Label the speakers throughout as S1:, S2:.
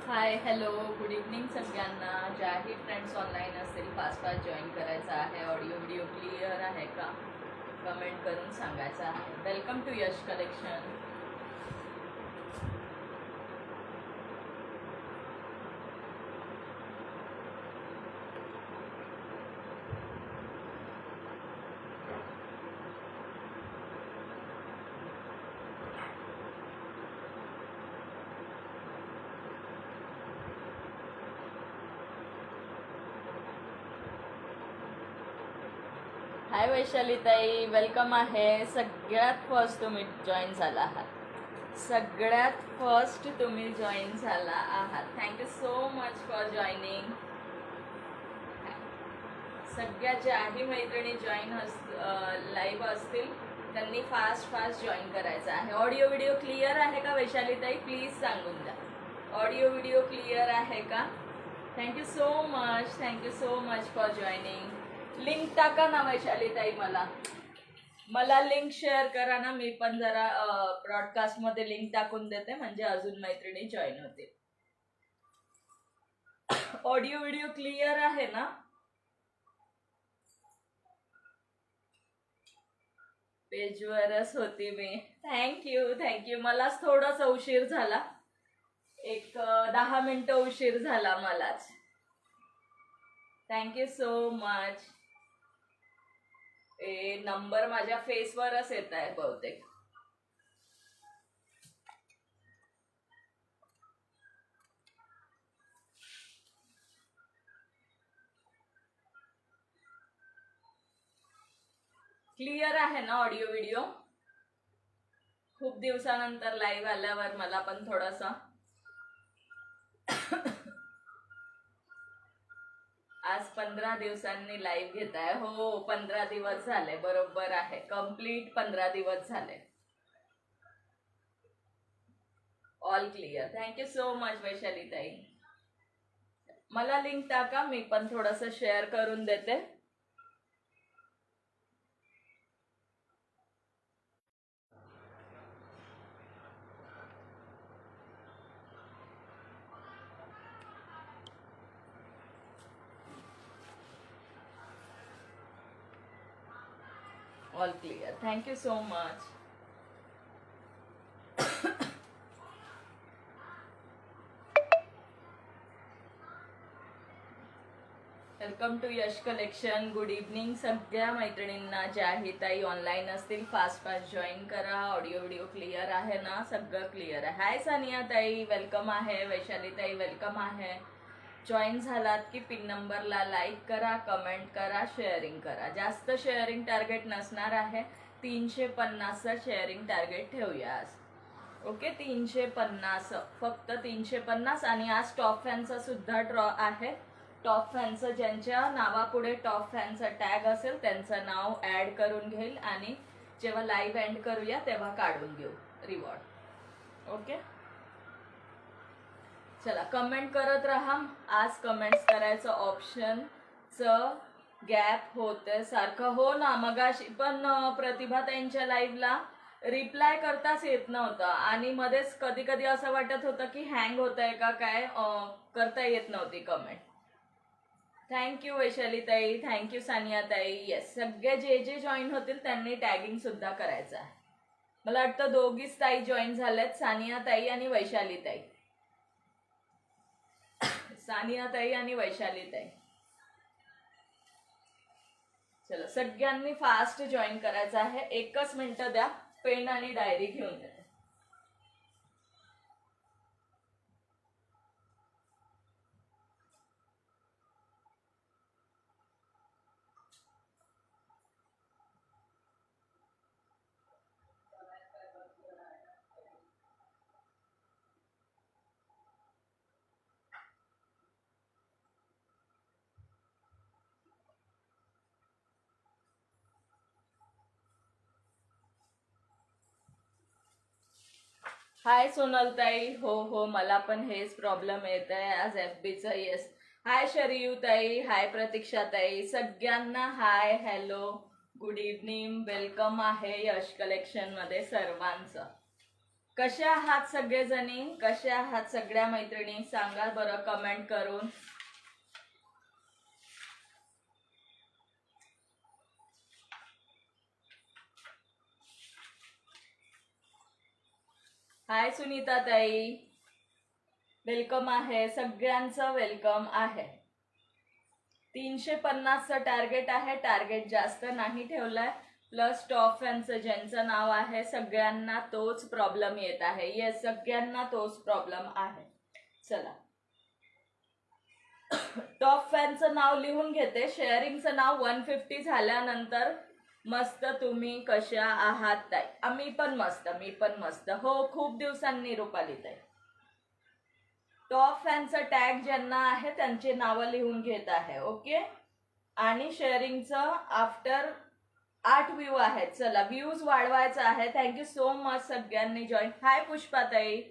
S1: Hi hello good evening सगळ्यांना. ज्याही friends online असतील fast fast join करायचं आहे. ऑडिओ व्हिडिओ क्लिअर आहे का कमेंट करून सांगायचं आहे. Welcome to Yash collection. Hi वैशालीताई, वेलकम आहे. सगळ्यात फर्स्ट तुम्ही जॉईन झाला आहात. सगळ्यात फर्स्ट तुम्ही जॉईन झाला आहात. Thank you so much for joining. सगळ्या ज्याही मैत्रिणी जॉईन लाईव्ह असतील त्यांनी फास्ट फास्ट जॉईन करायचं आहे. ऑडिओ व्हिडिओ क्लिअर आहे का वैशालीताई? प्लीज सांगून द्या. ऑडिओ व्हिडिओ क्लिअर आहे का? Thank you so much for joining. Link टाका ना वैशालीताई. मला लिंक शेअर करा ना. मी पण जरा ब्रॉडकास्टमध्ये लिंक टाकून देते म्हणजे अजून मैत्रिणी जॉईन होतील. ऑडिओ व्हिडिओ क्लिअर आहे ना? पेजवरच होती मी. थँक्यू. मलाच थोडासा उशीर झाला. एक 10 मिनिटं उशीर झाला मलाच. Thank you so much. नंबर माझ्या फेसवरच येत आहे बहुतेक. क्लिअर आहे ना ऑडिओ व्हिडिओ? खूप दिवसानंतर लाईव्ह आल्यावर मला पण थोडासा आज 15 दिवसांनी लाईव्ह घेत आहे. हो 15 दिवस झाले. बरोबर आहे. कंप्लीट 15 दिवस झाले. All clear. Thank you so much वैशालीताई. मला लिंक टाका. मी पण थोडंसं शेअर करून देते. All clear. Thank you so much. Welcome to Yash collection. Good evening सगळ्या मैत्रिणींना. ज्याही ताई ऑनलाईन असतील फास्ट फास्ट जॉईन करा. ऑडिओ व्हिडिओ क्लिअर आहे ना? सगळं क्लिअर आहे. हाय सानिया ताई, वेलकम आहे. वैशाली ताई वेलकम आहे. जॉईन झालात की पिन नंबरला लाईक करा, कमेंट करा, शेअरिंग करा. जास्त शेअरिंग टार्गेट नसणार आहे. 350चं शेअरिंग टार्गेट ठेवूया आज. ओके 350, फक्त 350. आणि आज टॉप फॅनचा सुद्धा ड्रॉ आहे. टॉप फॅनचं ज्यांच्या नावापुढे टॉप फॅनचा टॅग असेल त्यांचं नाव ऍड करून घेईल आणि जेव्हा लाईव्ह एंड करूया तेव्हा काढून घेऊ रिवॉर्ड. ओके चला कमेंट करत राहा. आज कमेंट्स करायचं ऑप्शनचं गॅप होते सारखं. हो ना, मगाशी पण प्रतिभा त्यांच्या लाईव्हला रिप्लाय करताच येत नव्हतं आणि मध्येच कधी कधी असं वाटत होतं की हँग होत आहे का काय, करता येत नव्हती कमेंट. थँक्यू वैशाली ताई, थँक्यू सानिया ताई. येस, सगळे जे जे जॉईन होतील त्यांनी टॅगिंग सुद्धा करायचं आहे. मला वाटतं दोघीच ताई जॉईन झाल्यात, सानिया ताई आणि वैशाली ताई. सानिया ताई आणि वैशाली ताई. चला सगळ्यांनी फास्ट जॉईन करायचं आहे. 1 मिनिट द्या, पेन आणि डायरी घेऊन द्या. हाय सोनल ताई. हो मला पण हेच प्रॉब्लेम येत आहे आज FBचा. येस. हाय शरीयू ताई, हाय प्रतीक्षा ताई, सगळ्यांना hi hello good evening. Welcome आहे यश कलेक्शन मध्ये सर्वांचं. कशा आहात सगळेजणी, कशा आहात सगळ्या मैत्रिणी, सांगा बरं कमेंट करून. हाय सुनीता ताई, वेलकम आहे, सगळ्यांचं वेलकम आहे. 350चं टार्गेट आहे, टार्गेट जास्त नाही ठेवलंय. प्लस टॉप फॅनचं ज्यांचं नाव आहे सगळ्यांना तोच प्रॉब्लेम येत आहे. येस, सगळ्यांना तोच प्रॉब्लेम आहे. चला, टॉप फॅनचं नाव लिहून घेते. शेअरिंगचं नाव 150 झाल्यानंतर मस्त तुम्ही कशा आहात ताई? मी पण मस्त. हो, खूप दिवसांनी रुपाली ताई. टॉप फॅनचं टॅग ज्यांना आहे त्यांची नावं लिहून घेत आहे. ओके, आणि शेअरिंगचं आफ्टर 8 व्ह्यू आहेत. चला, व्ह्यूज वाढवायचा आहे. थँक्यू सो मच सगळ्यांनी जॉईन. हाय पुष्पाताई.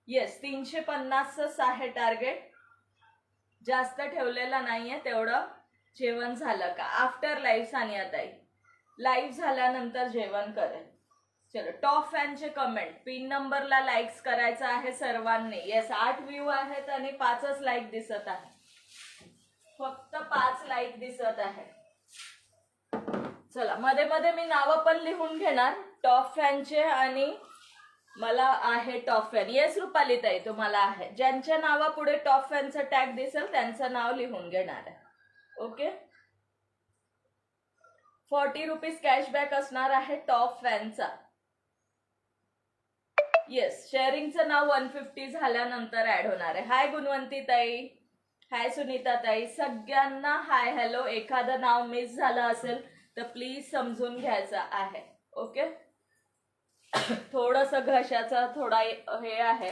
S1: येस, 350च आहे टार्गेट, जास्त ठेवलेला नाहीये. तेवढं जेवण झालं का? आफ्टर लाईव्ह सानियाताई, लाईव्ह झाल्यानंतर जेवण करेल. चलो, टॉप फॅनचे कमेंट पिन नंबरला लाईक्स करायचं आहे सर्वांनी. येस, 8 व्ह्यू आहेत आणि 5च लाईक दिसत आहे. फक्त 5 लाईक दिसत आहे. चला, मध्ये मध्ये मी नावं पण लिहून घेणार टॉप फॅनचे, आणि मला आहे टॉप फॅन. येस रुपाली ताई, तुम्हाला आहे. ज्यांच्या नावापुढे टॉप फॅनचं टॅग दिसेल त्यांचं नाव लिहून घेणार आहे. ओके, 40 रुपीज कॅशबॅक असणार आहे टॉप फॅनचा. येस, शेअरिंगचं नाव 150 झाल्यानंतर ऍड होणार आहे. हाय गुणवंती ताई, हाय सुनीता ताई, सगळ्यांना हाय हॅलो. एखादं नाव मिस झालं असेल तर प्लीज समजून घ्यायचं आहे. ओके, थोडस घशाचा थोडा हे आहे.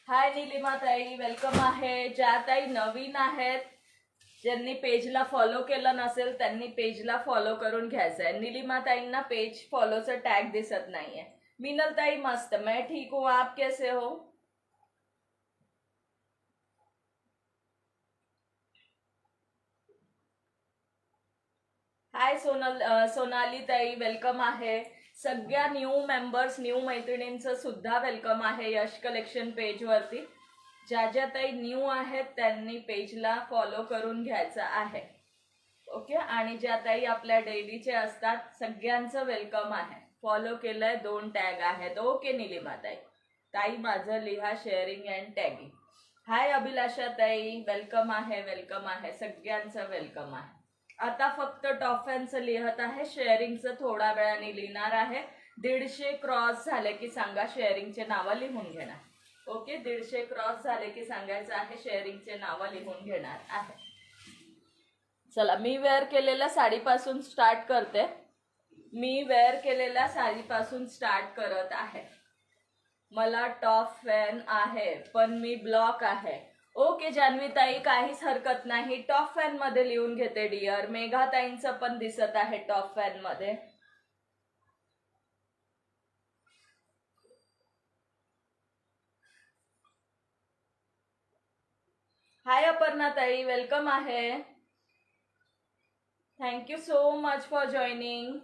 S1: हाय निलिमा ताई, वेलकम आहे. ज्या ताई नवीन आहेत, ज्यांनी पेजला फॉलो केलं नसेल त्यांनी पेजला फॉलो करून घ्यायचं आहे. निलिमा ताईंना पेज फॉलोचं टॅग दिसत नाहीये. मिनल ताई मस्त, मैं ठीक हूँ, आप कैसे हो? हाय सोनाली ताई, वेलकम आहे. सगळ्या न्यू मेंबर्स, न्यू मैत्रिणींचं सुद्धा वेलकम आहे यश कलेक्शन पेज वरती. ज्या ज्या ताई न्यू आहेत त्यांनी पेजला फॉलो करून घ्यायचं आहे. ओके, आणि ज्या ताई आपल्या डेलीचे असतात सगळ्यांचं वेलकम आहे. फॉलो केलंय, 2 टॅग आहेत. ओके निलिमा ताई, ताई माझं लिहा शेअरिंग अँड टॅगिंग. हाय अभिलाषा ताई, वेलकम आहे, सगळ्यांचं वेलकम आहे. आता फक्त टॉप फॅनचं लिहत आहे, शेअरिंगचं थोड्या वेळाने लिहिणार आहे. 150 क्रॉस झाले की सांगा, शेअरिंगचे नावं लिहून घेणार. ओके, 150 क्रॉस झाले की सांगायचं आहे, शेअरिंगचे नावं लिहून घेणार आहे. चला, मी वेअर केलेल्या साडीपासून स्टार्ट करते. मी वेअर केलेल्या साडीपासून स्टार्ट करत आहे. मला टॉप फॅन आहे पण मी ब्लॉक आहे. ओके जान्हवी ताई, काहीच हरकत नाही. टॉप फॅन मध्ये लिहून घेते डिअर. मेघा ताईंचं पण दिसत आहे टॉप फॅन मध्ये. हाय अपर्णा ताई, वेलकम आहे. Thank you so much for joining.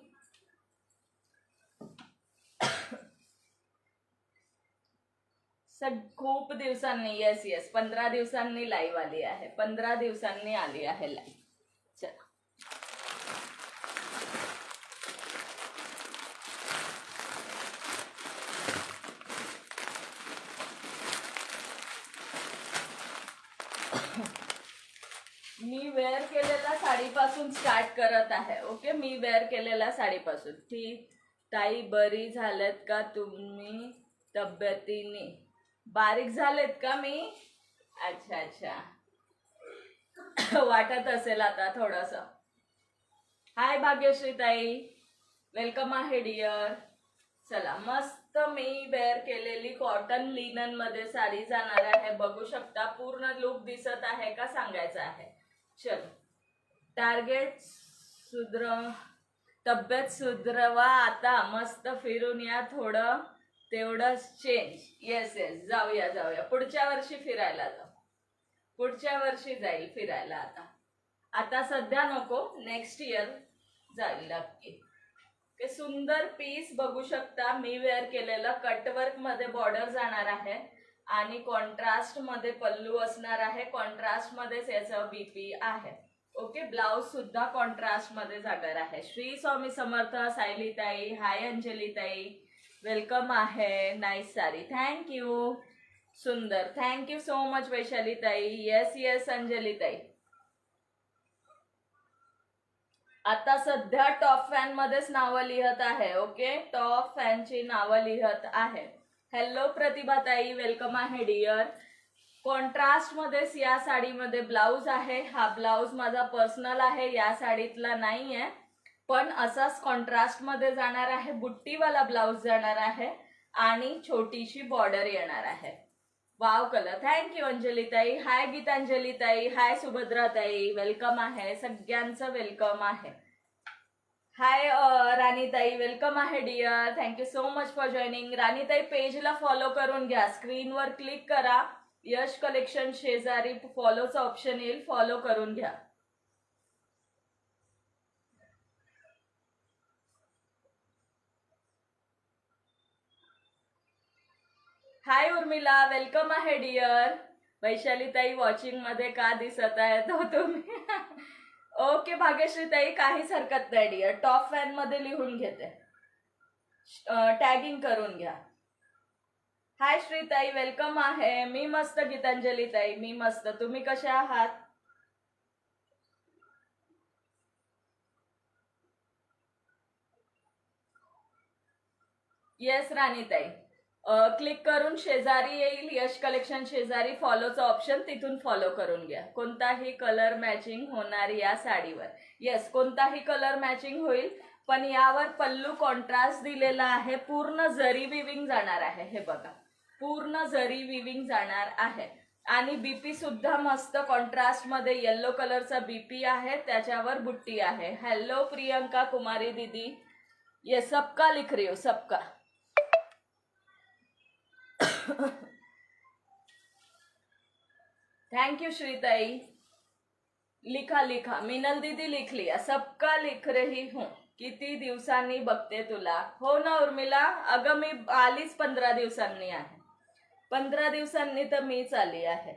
S1: खूप दिवसांनी, येस 15 दिवसांनी लाईव्ह आली आहे. 15 दिवसांनी आली आहे लाईव्ह. चला, मी वेअर केलेल्या साडीपासून स्टार्ट करत आहे. ओके, मी वेअर केलेल्या साडीपासून. ती ताई बरी झालेत का तुम्ही तब्येतीने? बारीक झालेत का मी? अच्छा, वाटत असेल आता थोडस. हाय भाग्यश्री ताई, वेलकम आहे डिअर. चला, मस्त मी वेअर केलेली कॉटन लिनन मध्ये साडी जाणार आहे. बघू शकता, पूर्ण लुक दिसत आहे का सांगायचं आहे. चल, टार्गेट तब्येत सुधरवा आता. मस्त फिरून या, थोडं तेवढंच चेंज. येस जाऊया. पुढच्या वर्षी फिरायला जाऊ. पुढच्या वर्षी जाईल फिरायला. आता सध्या नको, नेक्स्ट इयर जाईल नक्की. हे सुंदर पीस बघू शकता, मी वेअर केलेलं कटवर्क मध्ये बॉर्डर जाणार आहे आणि कॉन्ट्रास्ट मध्ये पल्लू असणार आहे, कॉन्ट्रास्ट मध्येच याचं बीपी आहे. ओके, ब्लाउज सुद्धा कॉन्ट्रास्ट मध्ये जाणार आहे. श्री स्वामी समर्थ. सायली ताई हाय, अंजली ताई वेलकम आहे. Nice sari, thank you. सुंदर, थँक्यू सो मच वैशाली ताई. येस येस अंजली ताई. आता सध्या टॉप फॅन मध्येच नावं लिहत आहे. ओके, टॉप फॅनची नावं लिहत आहे. हॅलो प्रतिभा ताई वेलकम आहे डिअर. कॉन्ट्रास्ट मध्येच या साडीमध्ये ब्लाऊज आहे. हा ब्लाऊज माझा पर्सनल आहे, या साडीतला नाहीये, पण असाच कॉन्ट्रास्ट मध्ये जाणार आहे. बुट्टीवाला ब्लाऊज जाणार आहे आणि छोटीशी बॉर्डर येणार आहे. वाव कलर, थँक्यू अंजली ताई. हाय गीतांजली ताई, हाय सुभद्रा ताई वेलकम आहे. सगळ्यांचं वेलकम आहे. हाय राणी ताई वेलकम आहे dear. Thank you so much for joining. Rani ताई पेजला फॉलो करून घ्या, स्क्रीनवर क्लिक करा, यश कलेक्शन शेजारी फॉलोचा ऑप्शन येईल, फॉलो करून घ्या. हाय उर्मिला वेलकम आहे डिअर. वैशाली ताई वॉचिंग मध्ये का दिसत आहे तो तुम्ही? ओके भाग्यश्री ताई काहीच हरकत नाही डिअर, टॉप फॅन मध्ये लिहून घेते, टॅगिंग करून घ्या. हाय श्रीताई वेलकम आहे. मी मस्त गीतांजली ताई, मी मस्त. तुम्ही कशा आहात? येस राणी ताई, क्लिक करून शेजारी येईल यश कलेक्शन शेजारी फॉलोचा ऑप्शन, तिथून फॉलो करून घ्या. कोणताही कलर मॅचिंग होणार या साडीवर. येस, कोणताही कलर मॅचिंग होईल, पण यावर पल्लू कॉन्ट्रास्ट दिलेला आहे. पूर्ण जरी विविंग जाणार आहे. हे बघा, पूर्ण जरी विविंग जाणार आहे आणि बीपी सुद्धा मस्त कॉन्ट्रास्ट मध्ये येलो कलरचा बीपी आहे, त्याच्यावर बुट्टी आहे. हॅलो प्रियंका कुमारी दीदी, ये सबका लिख रही हो, सबका. थैंक यू श्रीताई. लिखा लिखा, मिनल दीदी लिख लिया, सबका लिख रही हूँ. किती दिवसांनी बघते तुला. हो ना उर्मिला, अगं मी आलीच 15 दिवसांनी आहे. 15 दिवसांनी तर मीच आली आहे.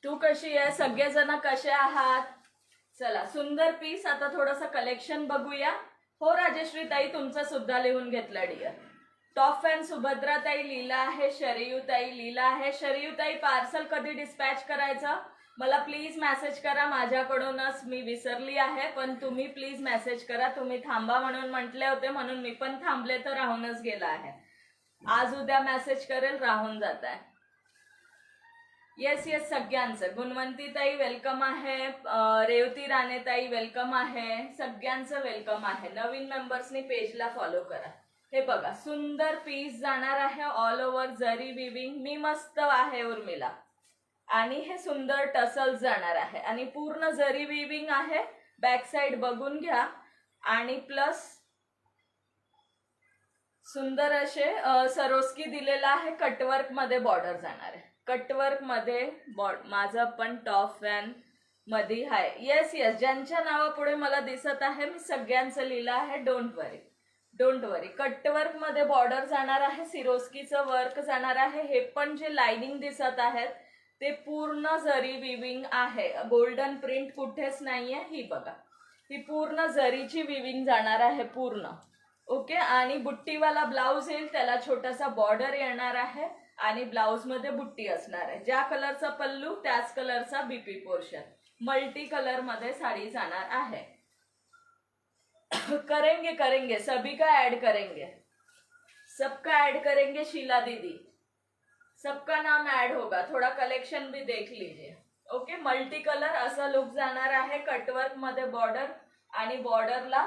S1: तू कशी आहे? सगळेजण कसे आहात? चला, सुंदर पीस. आता थोडंसं कलेक्शन बघूया. हो राजेश्री ताई, तुमचं सुद्धा लिहून घेतलं डिअर. टॉप फॅन सुभद्रा ताई लिहिला आहे, शरयू ताई लिहिला आहे. शरयू ताई पार्सल कधी डिस्पॅच करायचं मला प्लीज मेसेज करा. माझ्याकडूनच मी विसरली आहे, पण तुम्ही प्लीज मेसेज करा. तुम्ही थांबा म्हणून म्हटले होते, म्हणून मी पण थांबले, तर राहूनच गेला आहे. आज उद्या मेसेज करेल, राहून जात आहे. येस येस सगळ्यांचं. गुणवंती ताई वेलकम आहे. रेवती राणे ताई वेलकम आहे. सगळ्यांचं वेलकम आहे. नवीन मेंबर्सनी पेजला फॉलो करा. हे बघा, सुंदर पीस जाणार आहे, ऑल ओव्हर जरी विविंग. मी मस्त आहे उर्मिला. आणि हे सुंदर टसल्स जाणार आहे आणि पूर्ण जरी विविंग आहे. बॅक साइड बघून घ्या. आणि प्लस सुंदर असे सरोस्की दिलेला आहे. कटवर्क मध्ये बॉर्डर जाणार आहे. कटवर्क मध्ये माझं पण टॉप फॅन मध्ये आहे. येस येस, ज्यांच्या नावापुढे मला दिसत आहे मी सगळ्यांचं लिहिलं आहे. Don't worry, don't worry. Cutwork मध्ये बॉर्डर जाणार आहे, सिरोस्कीचं वर्क जाणार आहे. हे पण जे लाइनिंग दिसत आहेत ते पूर्ण जरी विविंग आहे. गोल्डन प्रिंट कुठेच नाहीये. ही बघा, ही पूर्ण जरीची विविंग जाणार आहे पूर्ण. ओके, आणि बुट्टीवाला ब्लाऊज येईल, त्याला छोटासा बॉर्डर येणार आहे आणि ब्लाऊज मध्ये बुट्टी असणार आहे. ज्या कलरचा पल्लू त्याच कलरचा बीपी पोर्शन. मल्टी कलर मध्ये साडी जाणार आहे. करेंगे करेंगे, सभी का ऐड करेंगे, सबका ऐड करेंगे. शीला दीदी, सबका नाम ऐड होगा. थोड़ा कलेक्शन भी देख लीजिए. ओके, मल्टी कलर असा लुक जाणार आहे. कटवर्क मध्ये बॉर्डर आणि बॉर्डरला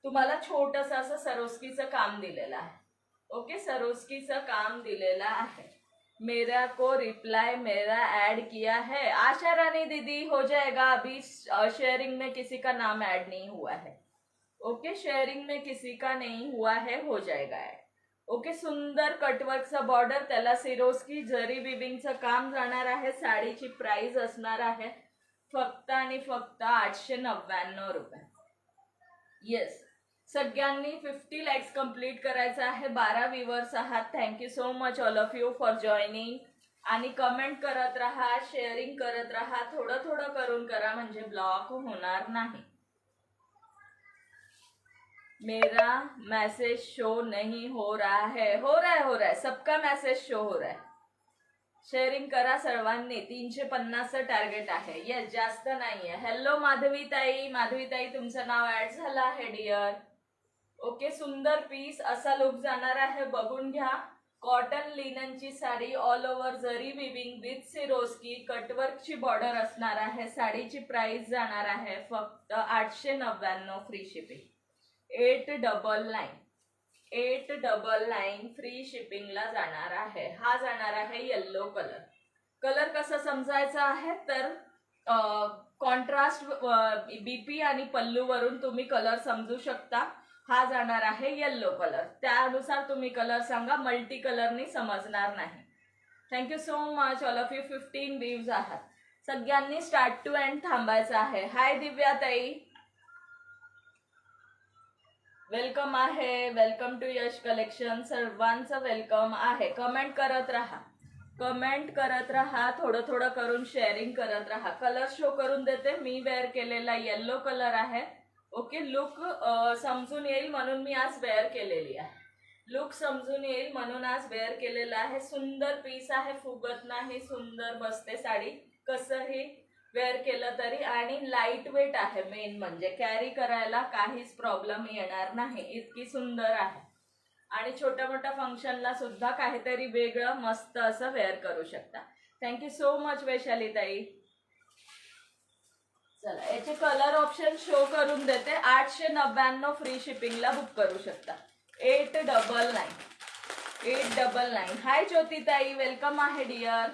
S1: तुम्हाला छोटस असं सरोस्कीचं काम दिलेलं आहे. ओके, सरोस्कीचं काम दिलेलं आहे. मेरा को रिप्लाई मेरा ऐड किया है. आशा रानी दीदी हो जाएगा. अभी शेयरिंग में किसी का नाम ऐड नहीं हुआ है. ओके, शेयरिंग में किसी का नहीं हुआ है, हो जाएगा ऐड. ओके, सुंदर कटवर्कचा बॉर्डर, त्याला सिरोस्की जरी विविंगचं काम जाणार आहे. साडीची प्राइस असणार आहे फक्त आणि फक्त 899 रुपये. येस, सगळ्यांनी 50 लाईक्स कंप्लीट करायचं आहे. 12 व्ह्युअर्स आहात. Thank you so much all of you for joining. आणि कमेंट करत राहा, शेअरिंग करत राहा. थोडं थोडं करून करा म्हणजे ब्लॉक होणार नाही. मेरा मैसेज शो नहीं हो रहा है. हो रहा है, सबका मैसेज शो हो रहा है. शेअरिंग करा सर्वांनी. 350 टार्गेट आहे. येस, जास्त नाहीये. हॅलो माधवी ताई, तुमचं नाव ऍड झालं आहे डिअर. ओके, सुंदर पीस असा लुक जाणार आहे, बघून घ्या. कॉटन लिननची साडी, ऑल ओव्हर जरी विविंग विथ सिरोस्की, कटवर्कची बॉर्डर असणार आहे. साडीची प्राइस जाणार आहे फक्त 899 फ्री शिपिंग. 899 फ्री शिपिंगला जाणार आहे. हा जाणार आहे येल्लो कलर. कलर कसं समजायचा आहे तर कॉन्ट्रास्ट बीपी आणि पल्लू वरून तुम्ही कलर समजू शकता. हा जाणार आहे येल्लो कलर, त्यानुसार तुम्ही कलर सांगा, मल्टी कलरनी समजणार नाही. Thank you so much all of you. 15 views आहात. सगळ्यांनी स्टार्ट टू एंड थांबायचं आहे. हाय दिव्या ताई, वेलकम आहे. Welcome to Yash collection. सर्वांचं वेलकम आहे. कमेंट करत राहा, थोडं थोडं करून शेअरिंग करत राहा. कलर शो करून देते. मी वेअर केलेला येल्लो कलर आहे. ओके, लुक समजून येईल म्हणून मी आज वेअर केलेली आहे. लुक समजून येईल म्हणून आज वेअर केलेला आहे. सुंदर पीस आहे, फुगत नाही, सुंदर बसते साडी कसंही वेअर केलं तरी. आणि लाईट वेट आहे. मेन म्हणजे कॅरी करायला काहीच प्रॉब्लेम येणार नाही, इतकी सुंदर आहे. आणि छोट्या मोठ्या फंक्शनला सुद्धा काहीतरी वेगळं मस्त असं वेअर करू शकता. थँक्यू सो मच वैशाली ताई. चला, याचे कलर ऑप्शन शो करून देते. 899 फ्री शिपिंगला बुक करू शकता. 899. हाय ज्योतिताई, वेलकम आहे डिअर.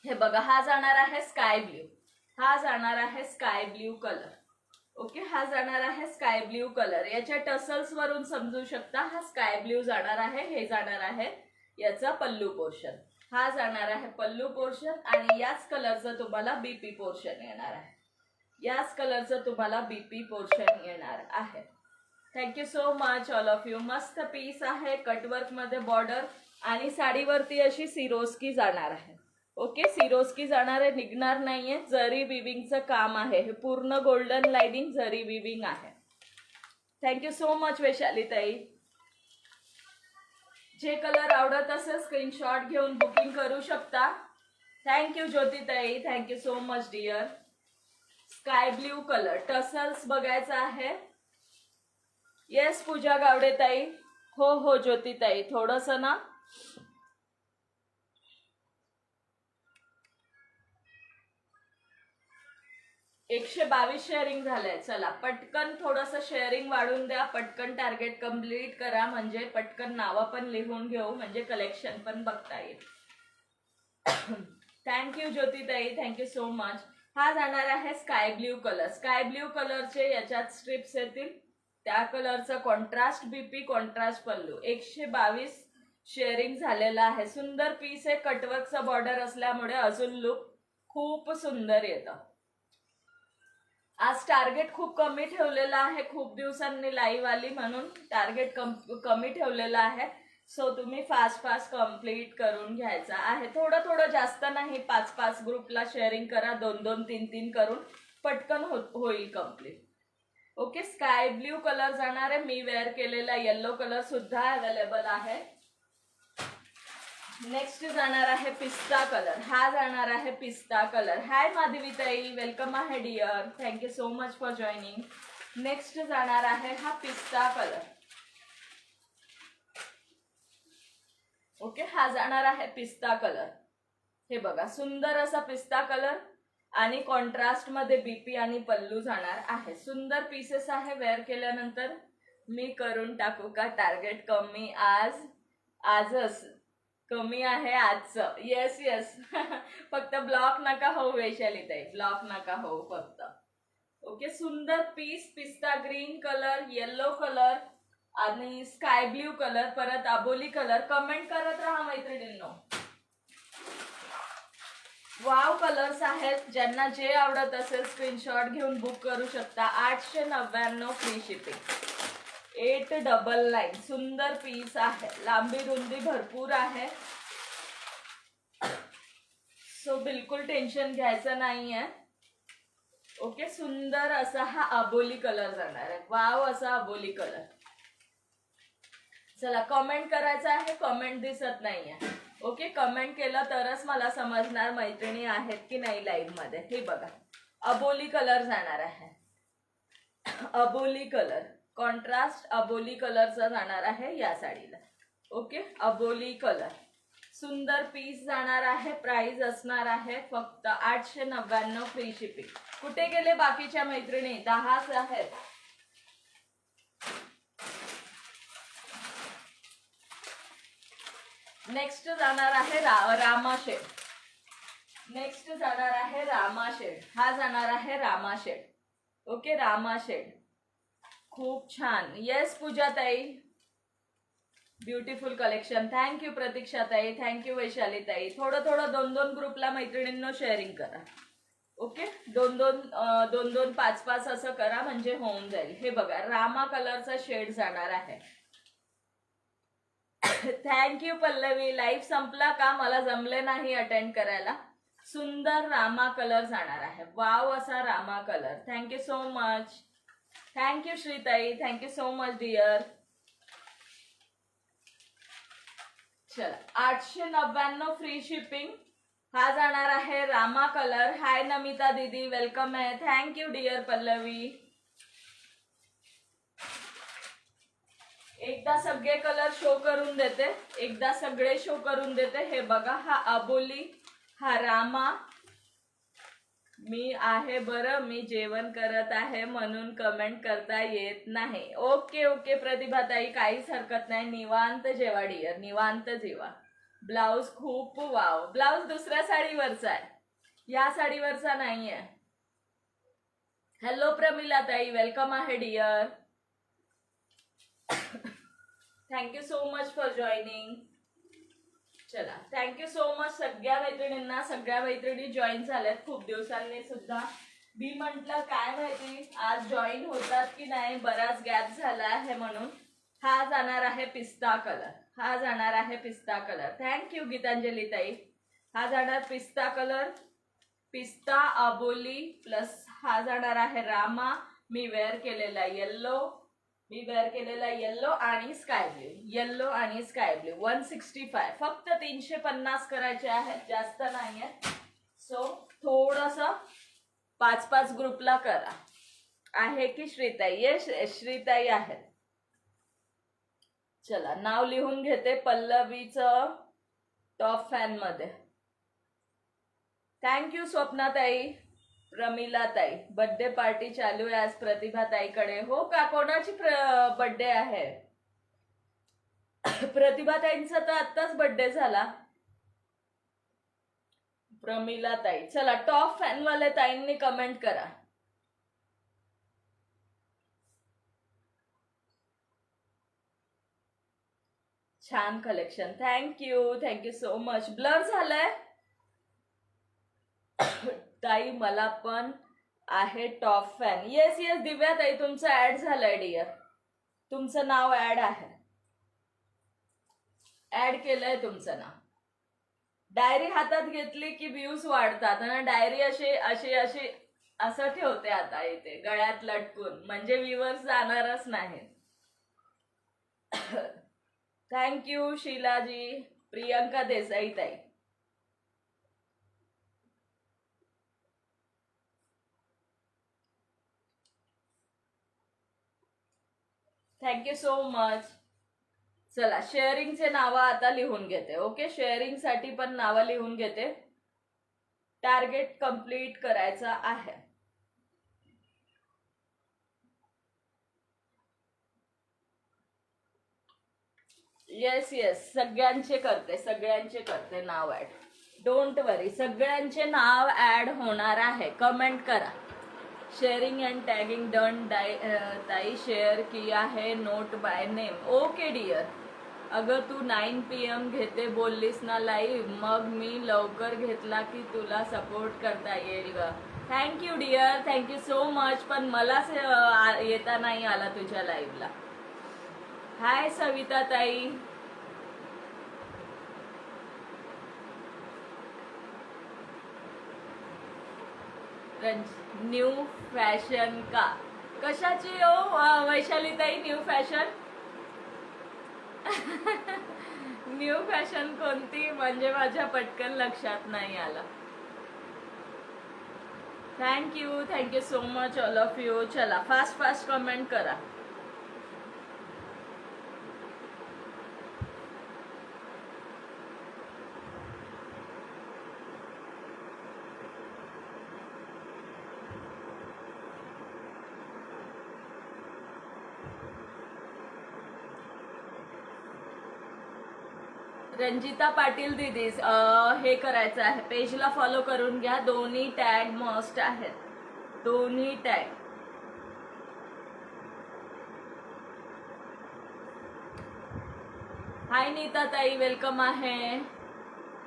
S1: हे बघा, हा जाणार आहे स्काय ब्ल्यू कलर. ओके, हा जाणार आहे स्काय ब्ल्यू कलर. याच्या टसल्स वरून समजू शकता हा स्काय ब्ल्यू जाणार आहे. हे जाणार आहे याचा पल्लू पोर्शन. हा जाणार आहे पल्लू पोर्शन आणि याच कलरचं तुम्हाला बीपी पोर्शन येणार आहे. Thank you so much all of you. मस्त पीस आहे, कटवर्क मध्ये बॉर्डर आणि साडीवरती अशी सिरोस्की जाणार आहे. ओके, सिरोस्की जाणार आहे, निघणार नाहीये. जरी विविंगचं काम आहे, हे पूर्ण गोल्डन लाइनिंग जरी विविंग आहे. थँक्यू सो मच वैशाली ताई. जे कलर आवडत असेल स्क्रीनशॉट घेऊन बुकिंग करू शकता. थँक्यू ज्योतिताई, thank you so much dear. Sky blue colour, tassels बघायचा आहे. येस पूजा गावडे ताई. हो ज्योतिताई, थोडस ना 122 शेअरिंग झालंय. चला पटकन थोडस शेअरिंग वाढून द्या, पटकन टार्गेट कम्प्लीट करा म्हणजे पटकन नावं पण लिहून घेऊ म्हणजे कलेक्शन पण बघता येईल. थँक्यू ज्योतिताई, थँक्यू सो मच. हा जाणार आहे sky blue colour. Sky blue कलरचे याच्यात स्ट्रिप्स येतील. त्या कलरचा कॉन्ट्रास्ट बीपी, कॉन्ट्रास्ट पल्लू. 122 शेअरिंग झालेला आहे. सुंदर पीस आहे, कटवर्कचा बॉर्डर असल्यामुळे अजून लुक खूप सुंदर येतं. आज टार्गेट खूप कमी ठेवलेला आहे. खूप दिवसांनी लाईव्ह आली म्हणून टार्गेट कमी ठेवलेला आहे. सो तुम्ही फास्ट कम्प्लीट करून घ्यायचं आहे. थोडं जास्त नाही, 5 ग्रुपला शेअरिंग करा. 2 3 करून पटकन होईल complete. Okay, sky blue colour जाणार आहे. मी वेअर केलेला येल्लो कलर सुद्धा अवेलेबल आहे. नेक्स्ट जाणार आहे पिस्ता कलर. हा जाणार आहे पिस्ता कलर. हाय माधवी ताई, वेलकम आहे dear. Thank you so much for joining. Next जाणार आहे हा पिस्ता कलर. ओके, हा जाणार आहे पिस्ता कलर. हे बघा, सुंदर असा पिस्ता कलर आणि कॉन्ट्रास्ट मध्ये बीपी आणि पल्लू जाणार आहे. सुंदर पीसेस आहे. वेअर केल्यानंतर मी करून टाकू का टार्गेट कमी? आजच कमी आहे आजचं. येस फक्त ब्लॉक नका हो वैशाली ताई, ब्लॉक नका हो फक्त. ओके, सुंदर पीस, पिस्ता ग्रीन कलर, येलो कलर आणि स्काय ब्ल्यू कलर, परत आबोली कलर. कमेंट करत राहा मैत्रिणींनो. वाव कलर्स आहेत. ज्यांना जे आवडत असेल स्क्रीनशॉट घेऊन बुक करू शकता. 899 फ्री शिपिंग. 899. सुंदर पीस आहे, लांबी रुंदी भरपूर आहे. सो बिलकुल टेन्शन घ्यायचं नाहीये. ओके, सुंदर असा हा अबोली कलर जाणार आहे. वाव असा अबोली कलर. चला कमेंट करायचं आहे, कमेंट दिसत नाहीये. ओके, कमेंट केलं तरच मला समजणार मैत्रिणी आहेत की नाही लाईव्ह मध्ये. हे बघा, अबोली कलर जाणार आहे. अबोली कलर, कॉन्ट्रास्ट अबोली कलरचा जाणार आहे या साडीला. ओके, अबोली कलर, सुंदर पीस जाणार आहे. प्राइस असणार आहे फक्त 899 फ्री शिपिंग. कुठे गेले बाकीच्या मैत्रिणी? 10च आहेत. नेक्स्ट जाणार आहे रामा शेड. नेक्स्ट जाणार आहे रामा शेड. हा जाणार आहे Rama shade. Okay, Rama shade खूप छान. येस पूजा ताई, ब्युटिफुल कलेक्शन. थँक्यू प्रतीक्षा ताई, थँक्यू वैशाली ताई. थोडं थोडं 2-2 ग्रुपला मैत्रिणींनो शेअरिंग करा. ओके, 2-2 5-5 असं करा म्हणजे होऊन जाईल. हे बघा, रामा कलरचा शेड जाणार आहे. थँक्यू पल्लवी. लाईव्ह संपला का? मला जमले नाही अटेंड करायला. सुंदर रामा कलर जाणार आहे. वाव असा Rama colour. Thank you so much. Thank you श्रीताई, थँक्यू सो मच डिअर. चला, 899 फ्री शिपिंग. हा जाणार आहे रामा कलर. हाय नमिता दीदी, वेलकम आहे. Thank you dear Pallavi. एकदा सगळे कलर शो करून देते, एकदा सगळे शो करून देते. हे बघा, हा अबोली, हा रामा. मी आहे बरं, मी जेवण करत आहे म्हणून कमेंट करता येत नाही. ओके ओके प्रतिभाताई, काहीच हरकत नाही. निवांत जेवा डिअर, निवांत जेवा. ब्लाउज खूप वाव. ब्लाउज दुसऱ्या साडीवरचा आहे, या साडीवरचा नाहीये. हॅलो प्रमिला ताई, वेलकम आहे dear. Thank you so much for joining. चला, थँक्यू सो मच सगळ्या मैत्रिणींना. सगळ्या मैत्रिणी जॉईन झाल्यात खूप दिवसांनी सुद्धा. मी म्हटलं काय माहिती आज जॉईन होतात की नाही, बराच गॅप झाला आहे म्हणून. हा जाणार आहे पिस्ता कलर. हा जाणार आहे पिस्ता कलर. थँक्यू गीतांजली ताई. हा जाणार पिस्ता कलर, पिस्ता अबोली प्लस हा जाणार आहे रामा. मी वेअर केलेला येल्लो, मी वेअर केलेला येल्लो आणि स्काय ब्ल्यू. येल्लो आणि स्काय ब्ल्यू. 165. फक्त 350 करायचे आहेत, जास्त नाही आहे. सो थोडस 5-5 ग्रुपला करा. आहे की श्रीताई? येस, श्रीताई आहेत. चला, नाव लिहून घेते पल्लवीचं टॉप फॅन मध्ये. थँक्यू स्वप्नाताई, प्रमिला ताई. बर्थडे पार्टी चालू आहे आज प्रतिभा ताईकडे. हो का? कोणाची बर्थडे आहे? प्रतिभा ताईंचा तर आत्ताच बर्थडे झाला. प्रमिला ताई. चला, टॉप फॅन वाले ताईंनी कमेंट करा. छान collection. Thank you, thank you so much. Blur झालंय ताई, मला पण आहे टॉप फॅन. येस येस दिव्या ताई, तुमचं ऍड झालंय डिअर. तुमचं नाव ऍड आहे, ऍड केलंय तुमचं नाव. डायरी हातात घेतली की व्ह्यूज वाढतात ना. डायरी अशी अशी अशी असं ठेवते आता इथे गळ्यात लटकून, म्हणजे व्ह्यूअर्स जाणारच नाही. थँक्यू शीलाजी. प्रियंका देसाई ताई. Thank you so much. चला, शेअरिंगचे नावं आता लिहून घेते. ओके, शेअरिंग साठी पण नावं लिहून घेते. टार्गेट कंप्लीट करायचा आहे. येस येस, सगळ्यांचे करते, सगळ्यांचे करते नाव ऍड. डोंट वरी, सगळ्यांचे नाव ऍड होणार आहे. कमेंट करा. Sharing and tagging done tai share किया है note by name. Okay dear. अगं तू 9 PM घेते बोललीस ना लाईव्ह, मग मी लवकर घेतला की तुला सपोर्ट करता येईल ग. Thank you dear, thank you so much. पण मलाच येता नाही आला तुझ्या लाईव्हला. हाय सविता ताई. न्यू फॅशन का? कशाची हो वैशाली ताई न्यू फॅशन? न्यू फॅशन कोणती म्हणजे माझ्या पटकन लक्षात नाही आलं. Thank you so much all of you. चला फास्ट फास्ट कमेंट करा. रंजिता पाटील दिदी हे करायचं आहे, पेजला फॉलो करून घ्या. दोन्ही टॅग मस्ट आहेत, दोन्ही टॅग. हाय नीता ताई, वेलकम आहे.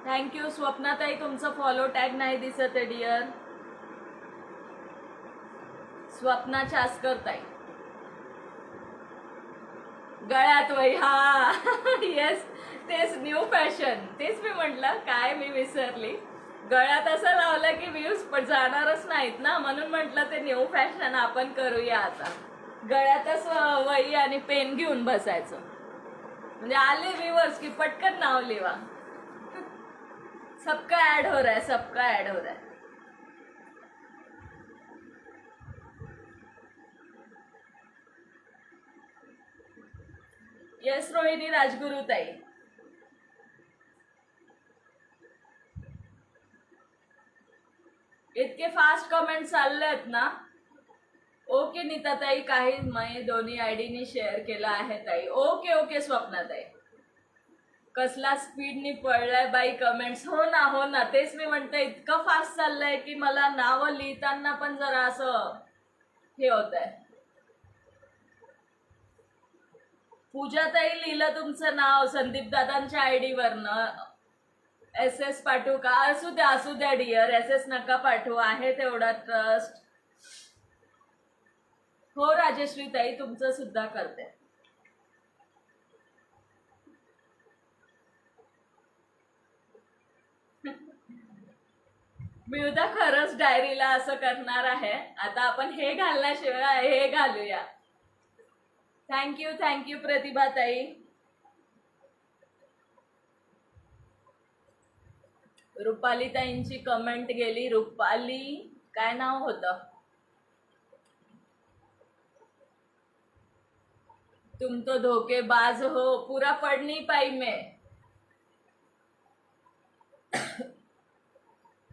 S1: थँक्यू. स्वप्ना ताई तुमचं फॉलो टॅग नाही दिसत आहे डिअर. स्वप्ना चास्कर ताई गळ्यात वही. हा येस, तेच न्यू फॅशन. तेच मी म्हटलं काय मी विसरली. गळ्यात असं लावलं की व्ह्यूज पण जाणारच नाहीत ना, म्हणून म्हटलं ते न्यू फॅशन आपण करूया आता. गळ्यातच वही आणि पेन घेऊन बसायचं, म्हणजे आले व्ह्यूअर्स की पटकन नाव लिवा. सबका ऍड हो रहा है, सबका ऍड हो रहा है. येस रोहिणी राजगुरू ताई. इतके फास्ट कमेंट चाललेत ना. ओके नीता ताई, काही मी दोन्ही आयडीनी शेअर केला आहे ताई. ओके ओके स्वप्ना ताई. कसला स्पीडनी पडलाय बाई कमेंट्स. हो ना, तेच मी म्हणते. इतकं फास्ट चाललंय की मला नावं लिहिताना पण जरा असं हे होत आहे. पूजाताई लिहिलं तुमचं नाव संदीप दादांच्या आयडीवरनं. SS पाठवू का? असू द्या डिअर, SS नका पाठवू. आहे तेवढा ट्रस्ट. हो राजश्री ताई, तुमचं सुद्धा करते. मी उद्या खरंच डायरीला असं करणार आहे. आता आपण हे घालण्याशिवाय हे घालूया. थँक्यू प्रतिभा ताई. रुपाली ताईंची कमेंट गेली. रुपाली काय नाव होतं? तुम तो धोकेबाज हो, पूरा पढ़ नहीं पाई मैं.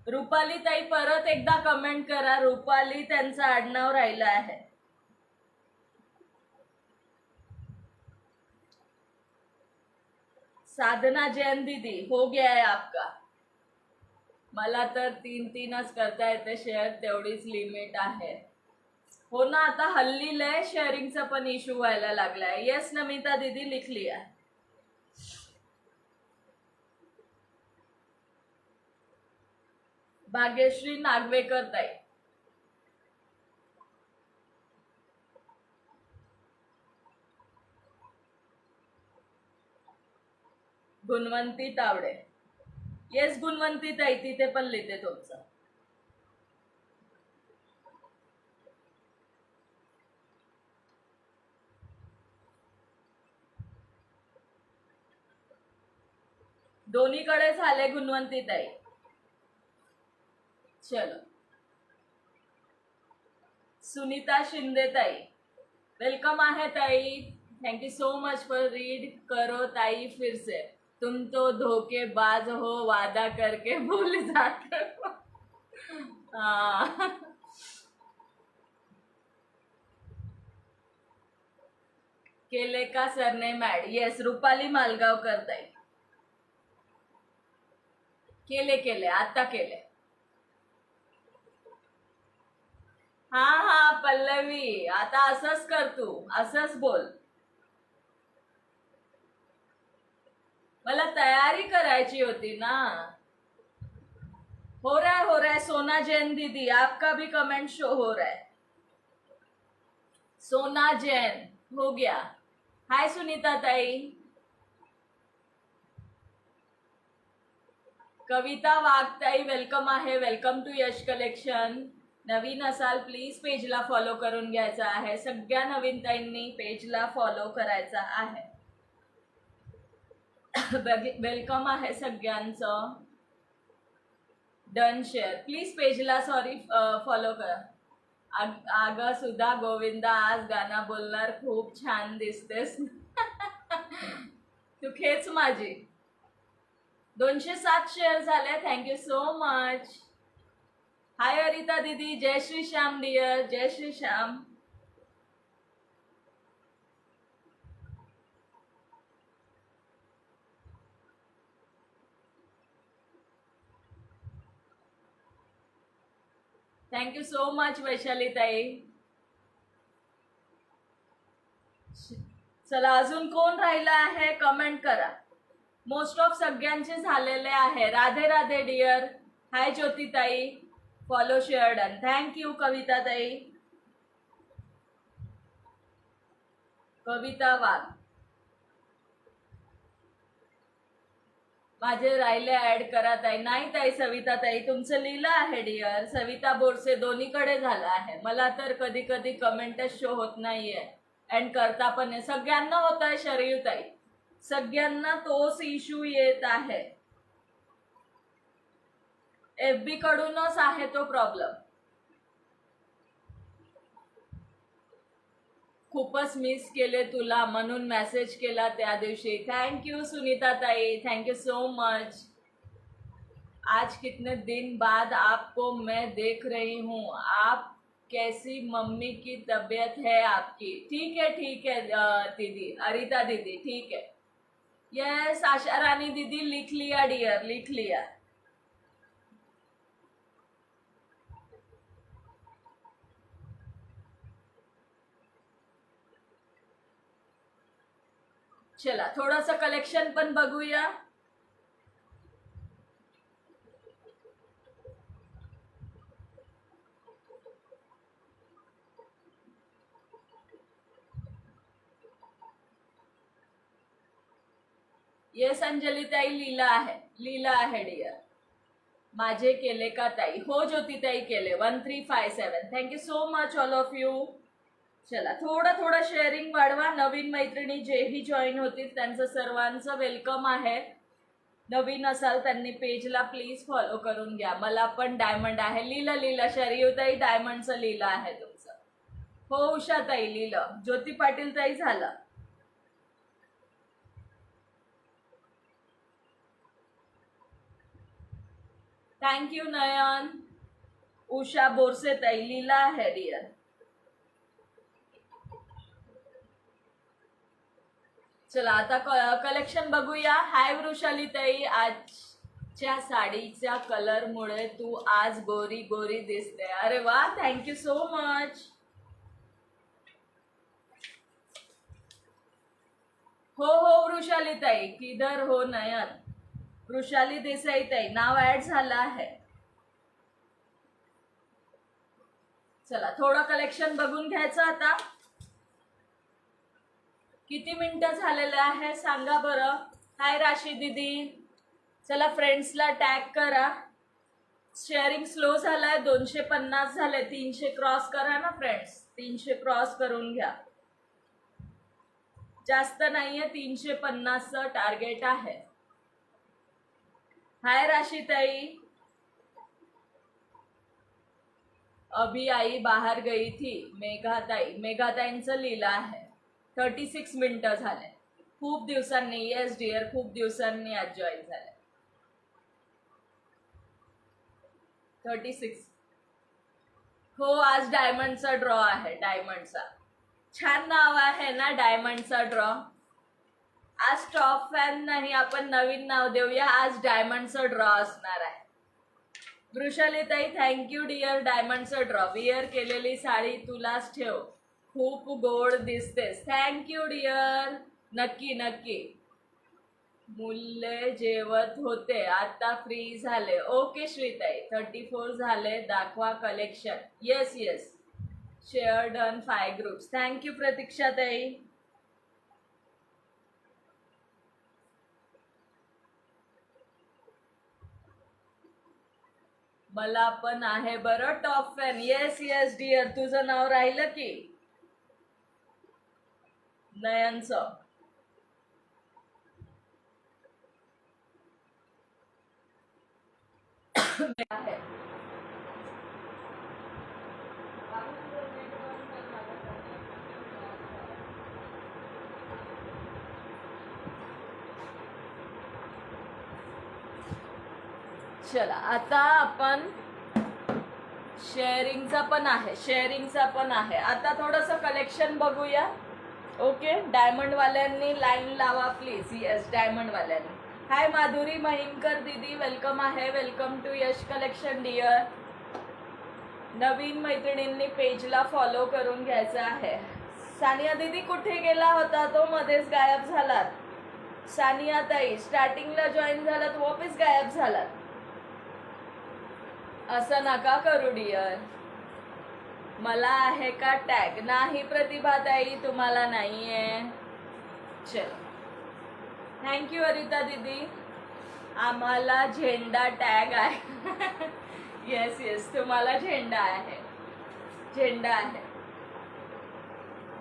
S1: रुपाली ताई परत एकदा कमेंट करा. रुपाली त्यांचं आडनाव राहिलं आहे. साधना जैन दीदी, हो गया है आपका. मला तर 3-3च करता येते शेअर, तेवढीच लिमिट आहे. हो ना, आता हल्ली लय शेअरिंगचा पण इश्यू व्हायला लागलाय. येस नमिता दीदी लिख लिया. भाग्यश्री नागवेकर ताई. गुणवंती तावडे. येस गुणवंती ताई, तिथे पण लिहिते तुमचं. दोन्हीकडे झाले गुणवंती ताई. चलो. सुनीता शिंदे ताई, वेलकम आहे ताई. Thank you so much for read. करो ताई फिर से. तुम तो धोखेबाज हो, वादा करके भूल जाते हो. केले का सरनेम ऍड? येस रुपाली मालगावकर ताई. केले आता केले. हा हा पल्लवी, आता असंच कर तू, असंच बोल. मला तयारी करायची होती ना. हो रहा है सोना जैन दीदी, आपका भी कमेंट शो हो रहा है. सोना जैन हो गया. हाय सुनीता ताई. कविता वाघताई वेलकम आहे. Welcome to Yash collection. नवीन असाल प्लीज पेजला फॉलो करून घ्यायचा आहे. सगळ्या नवीन ताईंनी पेजला फॉलो करायचा आहे. वेलकम आहे सगळ्यांचं. डन शेअर प्लीज पेजला फॉलो करा. आग सुधा गोविंदा, आज गाणं बोलणार, खूप छान दिसतेस. तू खेच माझी. 207 शेअर झाले. Thank you so much. Hi Arita दीदी, जय श्री श्याम डियर, जय Shri Shyam. Thank you so much Vaishali ताई. चला अजून कोण राहिला आहे कमेंट करा. मोस्ट ऑफ सगळ्यांचे झालेले आहे. राधे राधे डियर. हाय ज्योती ताई, फॉलो शेअर डन. थँक्यू कविता ताई. कविता वाघ, माझे राहिले ऍड करा ताई. नाही ताई, सविता ताई तुमचं लिहिलं आहे डिअर. सविता बोरसे दोन्हीकडे झालं आहे. मला तर कधी कधी कमेंटच शो होत नाहीये अँड करता पण आहे. सगळ्यांना होत आहे शरयू ताई, सगळ्यांना तोच इश्यू येत आहे. FB कडूनच आहे तो प्रॉब्लेम. खूपच मिस केले तुला म्हणून मेसेज केला त्या दिवशी. थँक्यू सुनीता ताई, थँक्यू सो मच. आज कितने दिन बाद आपको मैं देख रही हूँ. आप कैसी, मम्मी की तबीयत है आपकी? ठीक है दीदी, अरिता दीदी ठीक है. यस आशा रानी दीदी, लिख लिया डियर, लिख लिया. चला थोडस कलेक्शन पण बघूया. येस अंजली ताई, लिहिला आहे डियर. माझे केले का ताई? हो ज्योती ताई केले. 1357. Thank you so much all of you. चला थोडं शेअरिंग वाढवा. नवीन मैत्रिणी जेही जॉईन होतील त्यांचं सर्वांचं वेलकम आहे. नवीन असाल त्यांनी पेजला प्लीज फॉलो करून घ्या. मला पण डायमंड आहे. लिहिलं शरयूताई, डायमंडचं लिहिलं आहे तुमचं. हो उषाताई लिहिलं. ज्योती पाटील ताई झालं. थँक्यू नयन. उषा बोरसे ताई लिहिला आहे डिअर. चला आता कलेक्शन बघूया. हाय वृषाली ताई, आजच्या साडीच्या कलर मुळे तू आज गोरी गोरी दिसते. अरे वा, थँक्यू सो मच. हो वृषाली ताई, किधर हो नयन. वृषाली देसाई ताई नाव ऍड झालं आहे. चला थोडं कलेक्शन बघून घ्यायचं आता. किती मिनिटं झालेले आहे सांगा बरं. हाय राशी दीदी. चला फ्रेंड्सला टॅग करा. शेअरिंग स्लो झालाय. 250 झाले. 300 क्रॉस करा ना फ्रेंड्स. 300 क्रॉस करून घ्या. जास्त नाहीये, 350चं टार्गेट आहे. हाय राशी ताई. अभी आई बाहेर गई थी. मेघाताईंचं लिहिलं आहे. 36 मिनिटं झाले. खूप दिवसांनी. येस डिअर, खूप दिवसांनी आज जॉईन झाले. 36. हो आज डायमंडचा ड्रॉ आहे. डायमंडचा छान नाव आहे ना, डायमंडचा ड्रॉ. आज टॉप फॅन नाही, आपण नवीन नाव देऊया. आज डायमंडचा ड्रॉ असणार आहे. वृषालीताई थँक्यू डिअर. डायमंडचं ड्रॉप. विअर केलेली साडी तुलाच ठेव, खूप गोड दिसतेस. Thank you dear. नक्की नक्की. मुले जेवत होते, आता फ्री झाले. ओके श्रीताई. 34 झाले. दाखवा collection. Yes yes. Share done 5 groups. Thank you प्रतीक्षाताई. मला पण आहे बरं top fan. Yes yes dear. तुझं नाव राहिलं की नयनचं. आहे. चला आता आपण शेअरिंगचा पण आहे. आता थोडंसं कलेक्शन बघूया. ओके. डायमंड वाल्यांनी लाईन लावा प्लीज. येस डायमंड वाल्यांनी. हाय माधुरी महिमकर दीदी, वेलकम आहे. Welcome to Yash collection dear. नवीन मैत्रिणींनी पेजला फॉलो करून घ्यायचं आहे. सानिया दीदी कुठे गेला होता तो? मध्येच गायब झालात. सानिया ताई स्टार्टिंगला जॉईन झालात, वापस गायब झालात. असं नका करू डिअर. मला आहे का टॅग? नाही प्रतिभा ताई, तुम्हाला नाहीये. चलो थँक्यू अरिता दीदी. आम्हाला झेंडा टॅग आहे. येस येस तुम्हाला झेंडा आहे.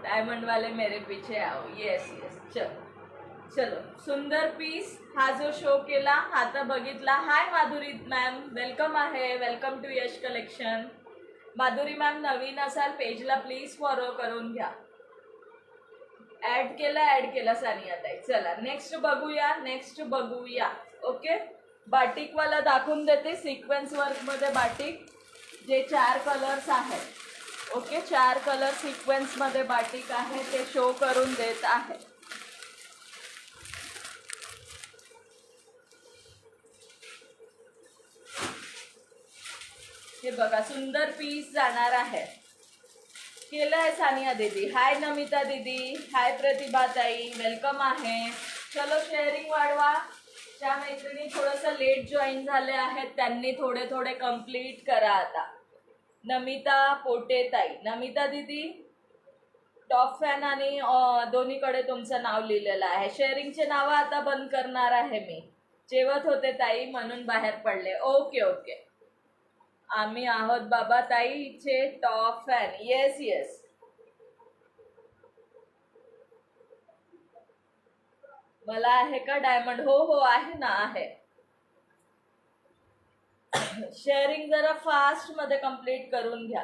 S1: डायमंड वाले मेरे पीछे आओ. Yes yes. चलो चलो. सुंदर पीस. हा जो शो केला हा तर बघितला. हाय माधुरी मॅम, वेलकम आहे. Welcome to Yash collection. Madhuri ma'am नवीन असाल पेजला प्लीज फॉलो करून घ्या. ऍड केला सानिया ताई. चला नेक्स्ट बघूया. ओके. बाटिकवाला दाखवून देते. सिक्वेन्स वर्क मध्ये बाटिक जे 4 कलर्स आहेत. ओके. 4 कलर सिक्वेन्स मध्ये बाटिक आहे ते शो करून देत आहे. हे बघा सुंदर पीस जाणार आहे. केलंय सानिया दीदी. हाय नमिता दीदी. हाय प्रतिभा ताई, वेलकम आहे. चलो शेअरिंग वाढवा. ज्या मैत्रिणी थोडंसं लेट जॉईन झाले आहेत त्यांनी थोडे कंप्लीट करा आता. नमिता पोटे ताई. नमिता दीदी टॉप फॅन आणि दोन्हीकडे तुमचं नाव लिहिलेलं आहे. शेअरिंगचे नाव आता बंद करणार आहे मी. जेवत होते ताई म्हणून बाहेर पडले. Okay okay. आम्ही आहोत बाबा ताईचे टॉप फॅन. Yes yes. मला आहे का डायमंड? हो आहे ना, आहे. शेअरिंग जरा फास्ट मध्ये कंप्लीट करून घ्या.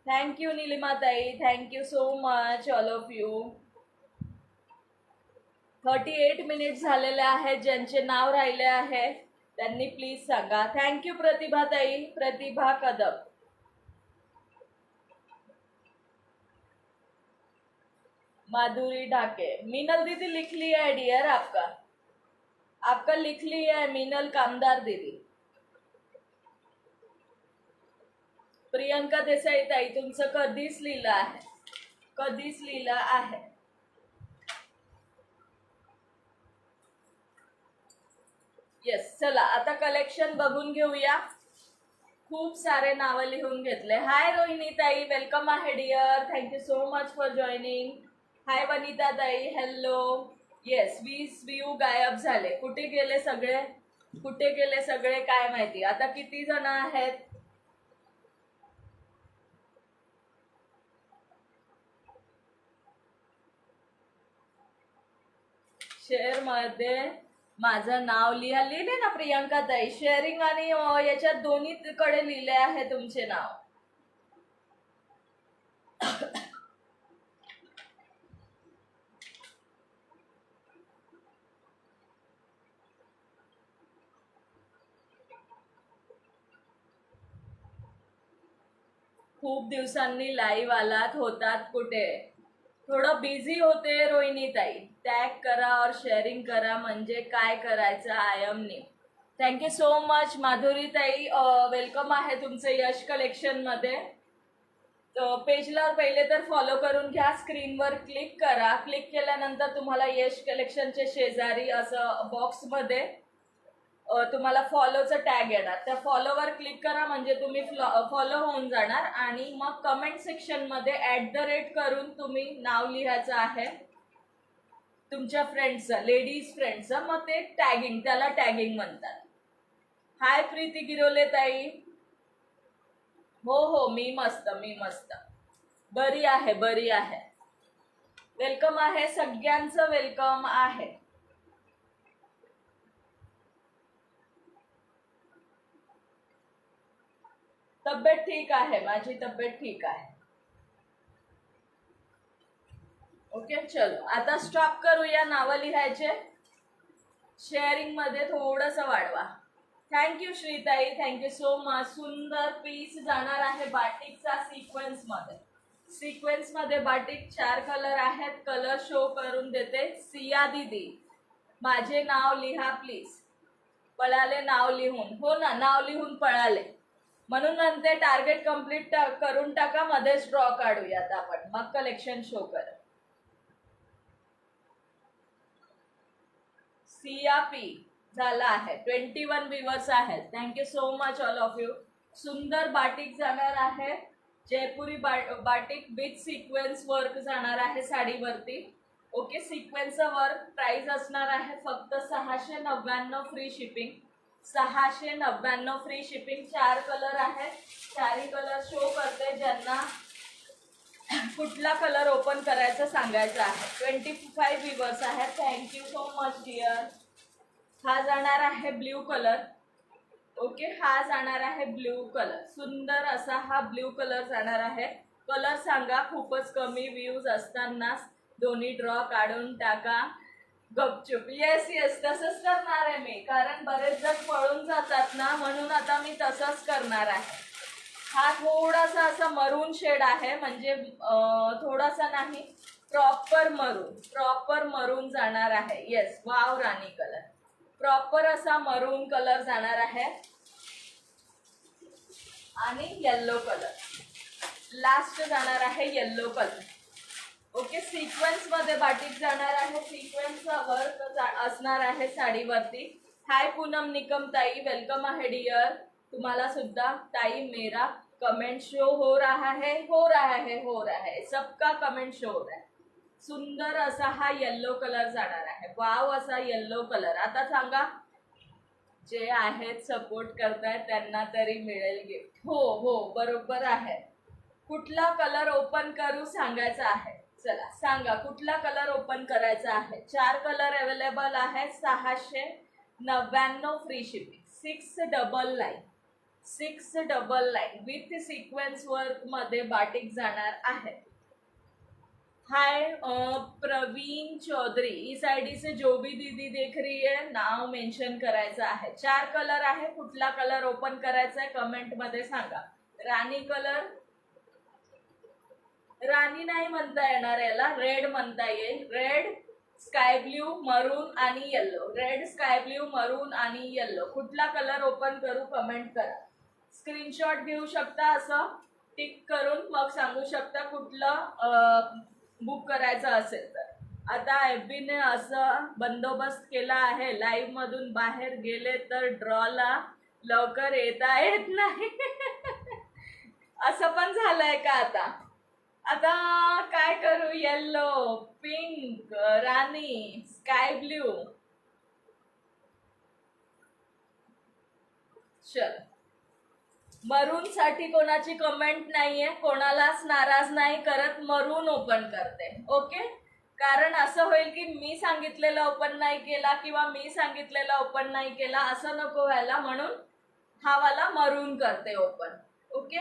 S1: थँक्यू निलिमा ताई. Thank you so much all of you. 38 minutes झालेले आहेत. ज्यांचे नाव राहिले आहे त्यांनी प्लीज सांगा. थँक्यू प्रतिभा ताई. प्रतिभा कदम. माधुरी ढाके. मीनल दीदी लिख लिया है डियर आपका लिख लिया है मीनल कामदार दीदी. प्रियंका देसाई ताई तुमचं कधीच लिहिलं आहे. येस. चला आता कलेक्शन बघून घेऊया. खूप सारे नावं लिहून घेतले. हाय रोहिणी ताई, वेलकम आहे dear. Thank you so much for joining. Hi Vanita ताई, हॅलो. येस 20 व्ह्यू गायब झाले. कुठे गेले सगळे काय माहिती. आता किती जण आहेत? शेअर मध्ये माझं नाव लिहिले ना प्रियंका ताई. शेअरिंग आणि याच्यात दोन्हीकडे लिहिले आहे तुमचे नाव. खूप दिवसांनी लाईव्ह आलात. होतात कुठे? थोडं बिझी होते रोहिणी ताई. टॅग करा और शेअरिंग करा म्हणजे काय करायचं. I am new. Thank you so much Madhuri ताई. वेलकम आहे तुमचं यश कलेक्शन मध्ये. पेजला पहिले तर फॉलो करून घ्या. स्क्रीनवर क्लिक करा. क्लिक केल्यानंतर तुम्हाला यश कलेक्शनचे शेजारी असं बॉक्समध्ये तुम्हाला फॉलोचं टॅग येणार. त्या फॉलोवर क्लिक करा म्हणजे तुम्ही फॉलो होऊन जाणार. आणि मग कमेंट सेक्शनमध्ये @ करून तुम्ही नाव लिहायचं आहे तुमच्या फ्रेंड्सचं, लेडीज फ्रेंड्सचं. मग ते टॅगिंग, त्याला टॅगिंग म्हणतात. हाय प्रीती गिरोले ताई. हो मी मस्त बरी आहे. वेलकम आहे सगळ्यांचं, वेलकम आहे. तब्येत ठीक आहे, माझी तब्येत ठीक आहे. ओके चलो आता स्टॉप करूया नावं लिहायचे. शेअरिंग मध्ये थोडस वाढवा. थँक्यू श्रीताई, थँक्यू सो मच. सुंदर पीस जाणार आहे बाटिकचा सिक्वेन्स मध्ये बाटिक 4 कलर आहेत. कलर शो करून देते. सिया दीदी माझे नाव लिहा प्लीज. पळाले नाव लिहून. हो ना, नाव लिहून पळाले म्हणून म्हणते टार्गेट कम्प्लीट करून टाका, मध्येच ड्रॉ काढूयात आपण, मग कलेक्शन शो कर. सिया पी झाला आहे. 21 व्ह्यूअर्स आहेत. Thank you so much all of you. सुंदर बाटिक जाणार आहे. Jaipuri batik with sequence work जाणार आहे साडीवरती. ओके, सिक्वेन्सचं वर्क. प्राइस असणार आहे फक्त 699 free shipping. 699 free shipping. 4 colour आहेत. 4ही कलर शो करते. ज्यांना कुठला कलर ओपन करायचं सांगायचं आहे. 25 व्ह्यूअर्स आहेत. Thank you so much dear. हा जाणार आहे ब्ल्यू कलर. ओके, हा जाणार आहे ब्ल्यू कलर. सुंदर असा हा ब्ल्यू कलर जाणार आहे. कलर सांगा. खूपच कमी व्ह्यूज असताना दोन्ही ड्रॉ काढून टाका गपचूप. येस तसंच करणार आहे मी, कारण बरेच जण पळून जातात ना, म्हणून आता मी तसंच करणार आहे. हा थोडासा असा मरून शेड आहे, म्हणजे थोडासा नाही, प्रॉपर मरून जाणार आहे. येस, वाव राणी कलर. प्रॉपर असा मरून कलर जाणार आहे. आणि येल्लो कलर लास्ट जाणार आहे. Yellow colour. ओके, सिक्वेन्स मध्ये बाटिक जाणार आहे. सिक्वेन्सचा वर्क असणार आहे साडीवरती. हाय पूनम निकम ताई, वेलकम आहे डियर. तुम्हाला सुद्धा ताई. मेरा कमेंट शो हो रहा है. सबका कमेंट शो हो रहा है. सुंदर असा हा येल्लो कलर जाणार आहे. वाव असा येल्लो कलर. आता सांगा, जे आहेत सपोर्ट करतायत त्यांना तरी मिळेल गिफ्ट. हो बरोबर आहे. कुठला कलर ओपन करू सांगायचा आहे. चला सांगा कुठला कलर ओपन करायचा आहे. 4 कलर अवेलेबल आहे. 699 free shipping. 699 with sequence work मध्ये बाटिक जाणार आहे. हाय प्रवीण चौधरी. इस आईडी से जो भी दीदी देख रही है नाव मेंशन करायचं आहे. 4 कलर आहे. कुठला कलर ओपन करायचा आहे कमेंट मध्ये सांगा. राणी कलर, राणी नाही म्हणता येणार, याला रेड म्हणता येईल. रेड, स्काय ब्ल्यू, मरून आणि येल्लो. रेड, स्काय ब्ल्यू, मरून आणि येल्लो. कुठला कलर ओपन करू कमेंट करा. स्क्रीनशॉट घेऊ शकता असं टिक करून, मग सांगू शकता कुठलं बुक करायचं असेल तर. आता FB ने असं बंदोबस्त केला आहे, लाईव्ह मधून बाहेर गेले तर ड्रॉला लवकर येता येत नाही. असं पण झालंय का आता? आता काय करू? येल्लो, पिंक, राणी, स्काय ब्ल्यू. चल, मरून साठी कोणाची कमेंट नाहीये. कोणालाच नाराज नाही करत. मरून ओपन करते. ओके, कारण असं होईल की मी सांगितलेलं ओपन नाही केला किंवा मी सांगितलेलं ओपन नाही केला, असं नको व्हायला, म्हणून हा वाला मरून करते ओपन. ओके,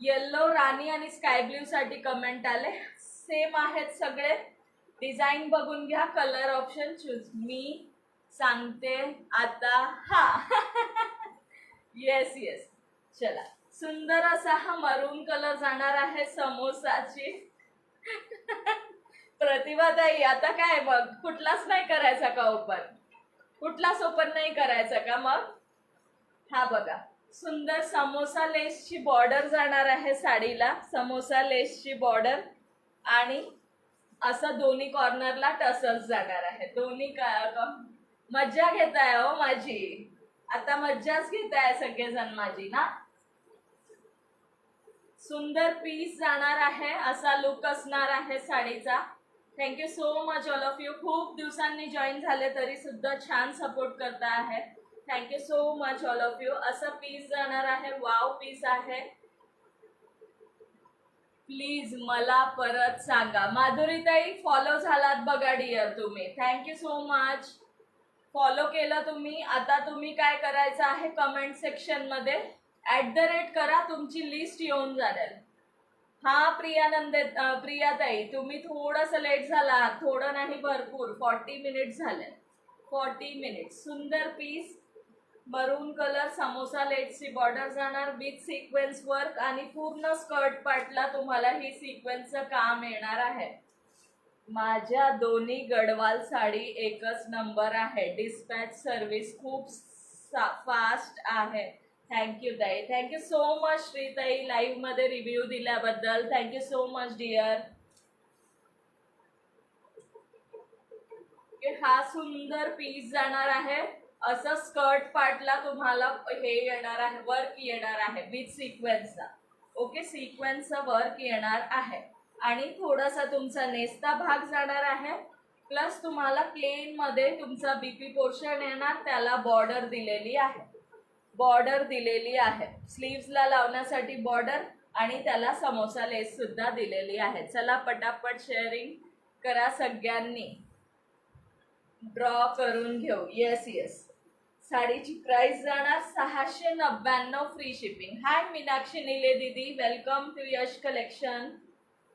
S1: येल्लो, राणी आणि स्काय ब्ल्यू साठी कमेंट आले. सेम आहेत सगळे. डिझाईन बघून घ्या. Colour option choose. मी सांगते आता. हा येस. चला, सुंदर असा हा मरून कलर जाणार आहे. समोसाची प्रतिभा ताई, आता काय बघ, कुठलाच नाही करायचा का ओपन? कुठलाच ओपन नाही करायचा का मग? हा बघा, सुंदर समोसा लेसची बॉर्डर जाणार आहे साडीला, समोसा लेसची बॉर्डर आणि असं दोन्ही कॉर्नरला टसल्स जाणार आहे. दोन्ही मज्जा घेताय हो माझी, आता मज्जाच घेताय सगळेजण माझी ना. सुंदर पीस जाणार आहे, असा लुक असणार आहे साडीचा. Thank you so much all of you. खूप दिवसांनी जॉईन झाले तरी सुद्धा छान सपोर्ट करता आहे. Thank you so much all of you. असं पीस जाणार आहे, वाव पीस आहे. प्लीज मला परत सांगा. माधुरीताई फॉलो झालात बघा डिअर तुम्ही, थँक्यू सो मच. फॉलो केलं तुम्ही. आता तुम्ही काय करायचं आहे, कमेंट सेक्शन मध्ये @ करा, तुमची लिस्ट येऊन जाईल. हा प्रियाताई, तुम्ही थोडस लेट झाला, थोडं नाही भरपूर, 40 मिनिट झाले. 40 मिनिट. सुंदर पीस, मरून कलर, समोसा लेटची बॉर्डर जाणार विथ सिक्वेन्स वर्क आणि पूर्ण स्कर्ट पार्टला तुम्हाला ही सिक्वेन्सचं काम येणार आहे. माझ्या दोन्ही गडवाल साडी एकच नंबर आहे. डिस्पॅच सर्व्हिस खूप फास्ट आहे. थँक्यू ताई, थँक्यू सो मच श्रीताई, लाईव्ह मध्ये रिव्ह्यू दिल्याबद्दल थँक्यू सो मच डिअर. हा सुंदर पीस जाणार आहे, असं स्कर्ट पार्टला तुम्हाला हे येणार आहे, वर्क येणार आहे विथ सिक्वेन्सचा. ओके, सिक्वेन्सचा वर्क येणार आहे आणि थोडासा तुमचा नेस्ता भाग जाणार आहे. प्लस तुम्हाला प्लेन मध्ये तुमचा बीपी पोर्शन येणार, त्याला बॉर्डर दिलेली आहे. बॉर्डर दिलेली आहे, स्लीव्सला लावण्यासाठी बॉर्डर आणि त्याला समोसा लेस सुद्धा दिलेली आहे. चला पटापट शेअरिंग करा सगळ्यांनी, ड्रॉ करून घेऊ. Yes yes. साडीची प्राइस जाणार 699 फ्री शिपिंग. हाय मीनाक्षी निले दीदी, welcome to Yash collection.